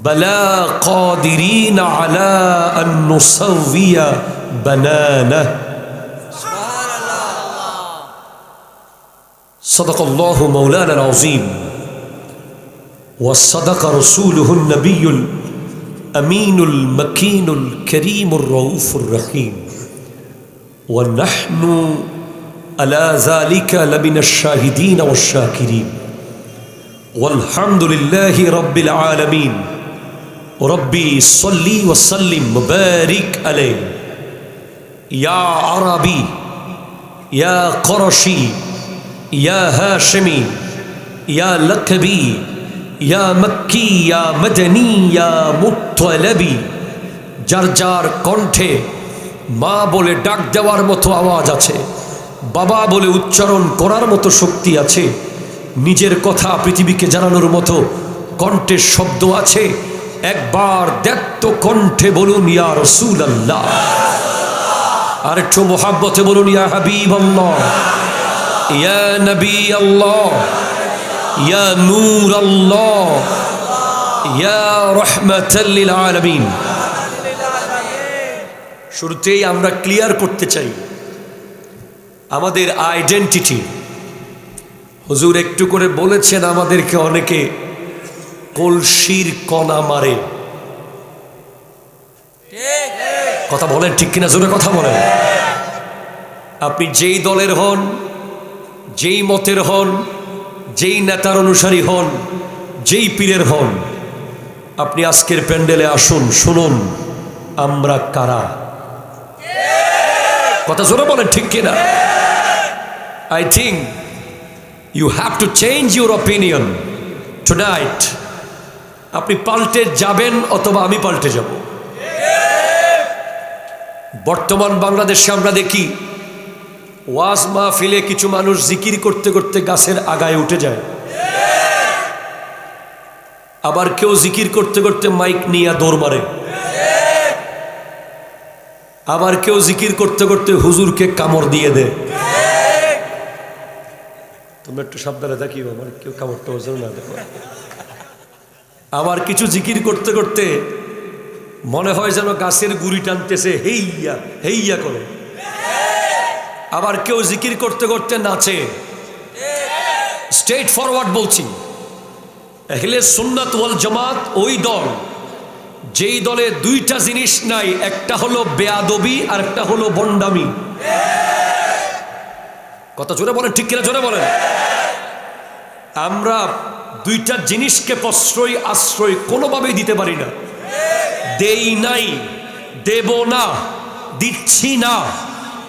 بلى قادرين على أن نسوي بنانه. صدق الله مولانا العظيم وصدق رسوله النبي الأمين المكين الكريم الرؤوف الرحيم ونحن على ذلك لمن الشاهدين والشاكرين والحمد لله رب العالمين. ربي صلي وسلم وبارك عليه يا عربي يا قرشي يا هاشمي يا لقبي يا مكي يا مدني يا مطلبي. যার যার কণ্ঠে মা বলে ডাক দেওয়ার মতো আওয়াজ আছে, বাবা বলে উচ্চারণ করার মতো শক্তি আছে, নিজের কথা পৃথিবীকে জানানোর মতো কণ্ঠের শব্দ আছে, একবার দ্ব্যর্থ কণ্ঠে বলুন ইয়া রাসূলুল্লাহ। আর একটু মোহাব্বতে বলুন ইয়া হাবিবাল্লাহ, ইয়া নবী আল্লাহ, ইয়া নূর আল্লাহ, ইয়া রাহমাতাল লিল আলামিন। শুরুতেই আমরা ক্লিয়ার করতে চাই আমাদের আইডেন্টিটি। হুজুর একটু করে বলেছেন আমাদেরকে অনেকে কলসির কণা মারে। কথা বলেন ঠিক কিনা? জোরে কথা বলেন। আপনি যেই দলের হন, যেই মতের হন, যেই নেতার অনুসারী হন, যেই পীরের হন, আপনি আজকের প্যান্ডেলে আসুন, শুনুন আমরা কারা। কথা জোরে বলেন ঠিক কিনা? I think you have to change your opinion tonight. আপনি পাল্টে যাবেন অথবা আমি পাল্টে যাব। বর্তমান বাংলাদেশে আমরা দেখি ওয়াজ মাহফিলে কিছু মানুষ জিকির করতে করতে গাছের আগায় উঠে যায়, আবার কেউ জিকির করতে করতে মাইক নিয়ে দৌড় মারে, আবার কেউ জিকির করতে করতে হুজুরকে কামড় দিয়ে দেয়। তোমরা একটু সাবধানে থাকিও, আমার কেউ কামড়টা ওজন না দেখো। আবার কিছু জিকির করতে করতে মনে হয় যেন গাছের গুড়ি টানতেছে, হেইয়া হেইয়া করে। আবার কেউ জিকির করতে করতে নাচে। স্ট্রেট ফরওয়ার্ড বলছি, আহলে সুন্নাত ওয়াল জামাত ওই দল যেই দলে দুইটা জিনিস নাই, একটা হলো বেয়াদবি আর একটা হলো বন্ডামি। কথা জোরে বলেন, ঠিক কিনা জোরে বলেন। আমরা দুইটা জিনিসকে প্রশ্রয় আশ্রয় কোনোভাবেই দিতে পারি না, দেই নাই, দেব না, দিচ্ছি না।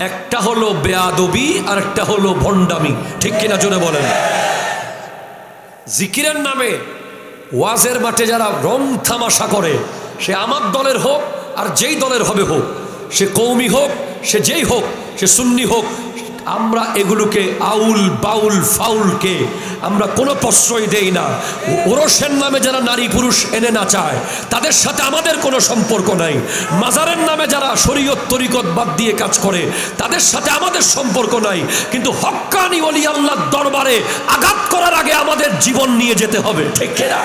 একটা হলো বেয়াদবি আর একটা হলো ভণ্ডামি, ঠিক কিনা জোরে বলেন। জিকিরের নামে ওয়াজের মাঠে যারা রং তামাশা করে, সে আমার দলের হোক আর যেই দলের হবে হোক, সে কৌমি হোক, সে যেই হোক, সে সুন্নি হোক, আমরা এগুলোকে আউল বাউল ফাউলকে আমরা কোনো প্রশ্রয় দেই না। ওরসের নামে যারা নারী পুরুষ এনে নাচায়, তাদের সাথে আমাদের কোনো সম্পর্ক নাই। মাজারের নামে যারা শরীয়ত তরিকত বাদ দিয়ে কাজ করে, তাদের সাথে আমাদের সম্পর্ক নাই। কিন্তু হক্কানি ওলি আল্লাহর দরবারে আঘাত করার আগে আমাদের জীবন নিয়ে যেতে হবে, ঠিক কিনা?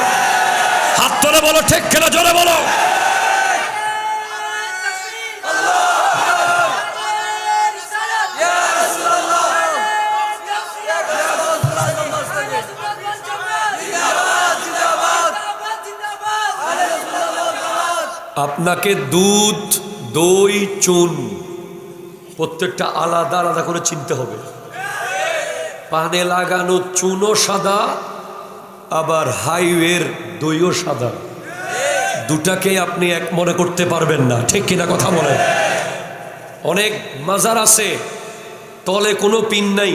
হাত তুলে বলো, ঠিক কিনা জোরে বলো। আপনাকে দুধ, দই, চুন প্রত্যেকটা আলাদা আলাদা করে চিনতে হবে। পানে লাগানো চুনও সাদা, আবার হাইওয়ের দইও সাদা। দুটাকে আপনি এক মনে করতে পারবেন না, ঠিক কিনা কথা বলেন। অনেক মাজার আছে তলে কোনো পিন নাই,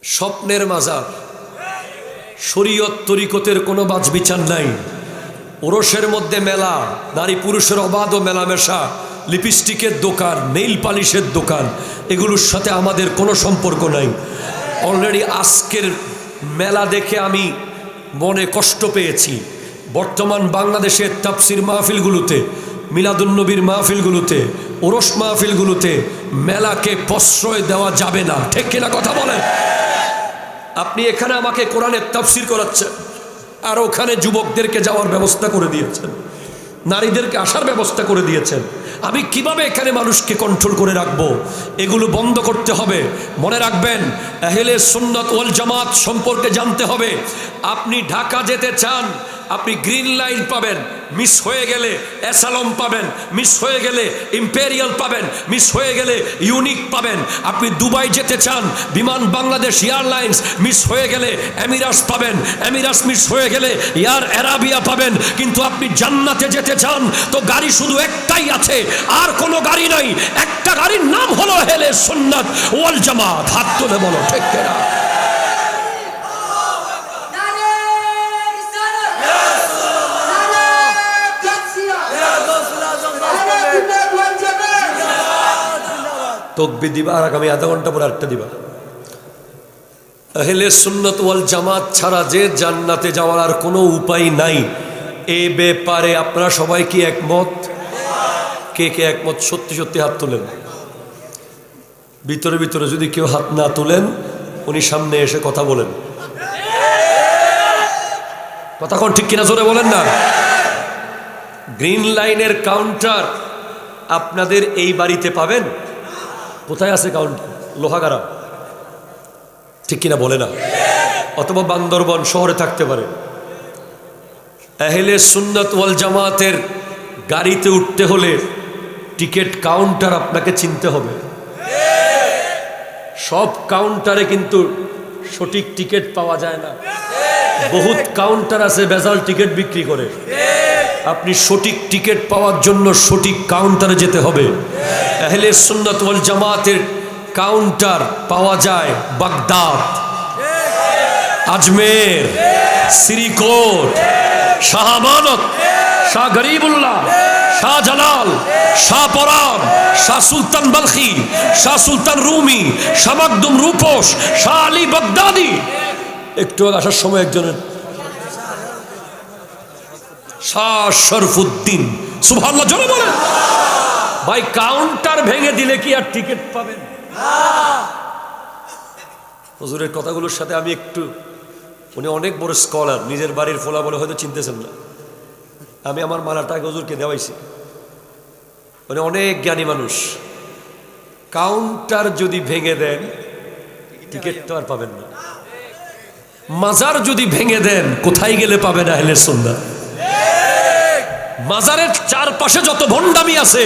স্বপ্নের মাজার। শরীয়ত তরিকতের কোনো বাছবিচার নাই। ওরসের মধ্যে মেলা, নারী পুরুষের অবাধ ও মেলামেশা, লিপস্টিকের দোকান, নেইল পালিশের দোকান, এগুলোর সাথে আমাদের কোনো সম্পর্ক নাই। অলরেডি আজকের মেলা দেখে আমি মনে কষ্ট পেয়েছি। বর্তমান বাংলাদেশের তাফসির মাহফিলগুলোতে, মিলাদুন্নবীর মাহফিলগুলোতে, ওরস মাহফিলগুলোতে মেলাকে প্রশ্রয় দেওয়া যাবে না, ঠিক কিনা কথা বলেন। আপনি এখানে আমাকে কোরআনের তাফসির করাচ্ছেন, আর ওখানে যুবকদেরকে যাওয়ার ব্যবস্থা করে দিয়েছেন, নারীদেরকে আসার ব্যবস্থা করে দিয়েছেন। আমি কিভাবে এখানে মানুষকে কন্ট্রোল করে রাখবো? এগুলো বন্ধ করতে হবে। মনে রাখবেন, আহলে সুন্নাত ওয়াল জামাত সম্পর্কে জানতে হবে। আপনি ঢাকা যেতে চান, আপনি গ্রিন লাইন পাবেন, মিস হয়ে গেলে অ্যাসালম পাবেন, মিস হয়ে গেলে ইম্পেরিয়াল পাবেন, মিস হয়ে গেলে ইউনিক পাবেন। আপনি দুবাই যেতে চান, বিমান বাংলাদেশ এয়ারলাইন্স, মিস হয়ে গেলে এমিরাটস পাবেন, এমিরাটস মিস হয়ে গেলে এয়ার আরাবিয়া পাবেন। কিন্তু আপনি জান্নাতে যেতে চান তো গাড়ি শুধু একটাই আছে, আর কোনো গাড়ি নাই। একটা গাড়ির নাম হলো আহলে সুন্নাত ওয়াল জামাত। হাত তুলে বলো, ঠিক কিনা? তকবীর দিবা, আর আগামী আধা ঘন্টা পরে আটটা দিবা। আহলে সুন্নাত ওয়াল জামাত ছাড়া যে জান্নাতে যাওয়ার আর কোনো উপায় নাই। এ ব্যাপারে আপনারা সবাই কি একমত? কে কে একমত? সত্যি সত্যি হাত তোলেন। ভিতরে ভিতরে যদি কেউ হাত না তোলেন, উনি সামনে এসে কথা বলেন। কথা কোন ঠিক কিনা জোরে বলেন না। গ্রিন লাইনের কাউন্টার আপনাদের এই বাড়িতে পাবেন? কোথায় আছে কাউন্টার? লোহাগাড়া, ঠিক কিনা বলে না? অথবা বান্দরবন শহরে থাকতে পারে। আহলে সুন্নাত ওয়াল জামাতের গাড়িতে উঠতে হলে টিকিট কাউন্টার আপনাকে চিনতে হবে। সব কাউন্টারে কিন্তু সঠিক টিকিট পাওয়া যায় না। বহুত কাউন্টার আছে ভেজাল টিকিট বিক্রি করে। আপনি সঠিক টিকিট পাওয়ার জন্য সঠিক কাউন্টারে যেতে হবে। আহলে সুন্নাত ওয়াল জামাতের কাউন্টার পাওয়া যায় বাগদাদ, আজমের, শ্রীকোট, শাহ আমানত, শাহ গরিবুল্লাহ, শাহ জালাল, শাহ পরাম, শাহ সুলতান বলখি, শাহ সুলতান রুমি, শাহ মাকদুম রূপোস, শাহ আলী বাগদাদি। একটু আসার সময় একজনের শাহ শরফুদ্দিন, সুবহানাল্লাহ জোরে বলেন। ভাই, কাউন্টার ভেঙে দিলে কি আর টিকিট পাবেন? হুজুরের কথাগুলোর সাথে আমি একটু, উনি অনেক বড় স্কলার, নিজের বাড়ির ফোলা বলে হয়তো চিনতেছেন না। আমি আমার মালাটা হুজুরকে দেওয়াইছি। উনি অনেক জ্ঞানী মানুষ। কাউন্টার যদি ভেঙে দেন, টিকিট তো আর পাবেন না। মাজার যদি ভেঙে দেন, কোথায় গেলে পাবেন আহলে সুন্নাত? মাজারের চারপাশে যত ভণ্ডামি আছে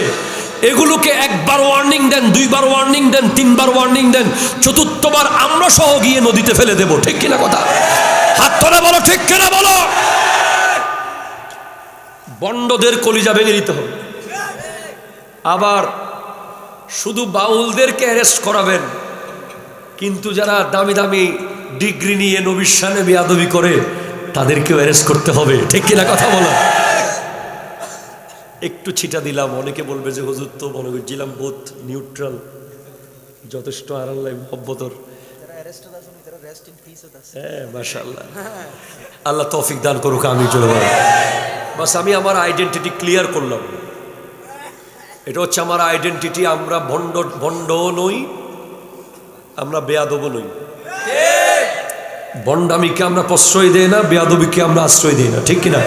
এগুলোকে একবার ওয়ার্নিং দেন, দুইবার ওয়ার্নিং দেন, তিনবার ওয়ার্নিং দেন, চতুর্থবার আমরা সহ গিয়ে নদীতে ফেলে দেব। ঠিক কিনা কথা? হাত তোলা বলো, ঠিক কিনা বলো? বন্ডদের কলিজা ভেঙে দিতে হবে। আবার শুধু বাউলদেরকে অ্যারেস্ট করাবেন, কিন্তু যারা দামি দামি ডিগ্রি নিয়ে নবীর শানে বেয়াদবি করে তাদেরকেও অ্যারেস্ট করতে হবে। ঠিক কিনা কথা বলো? একটু ছিটা দিলাম, অনেকে বলবে যে হুজুর তো মনে করছিলাম বোধ নিউট্রাল, যথেষ্ট আড়াল্লাই মহব্বতর। হ্যাঁ, মাশাআল্লাহ, আল্লাহ তৌফিক দান করুক। আমি চলে যাবো, বাস আমি আমার আইডেন্টিটি ক্লিয়ার করলাম। এটা হচ্ছে আমার আইডেন্টিটি। আমরা ভণ্ডও নই, আমরা বেয়াদবও নই। ভণ্ডামিকে আমরা প্রশ্রয় দেই না, বেয়াদবিকে আমরা আশ্রয় দিই না। ঠিক কিনা?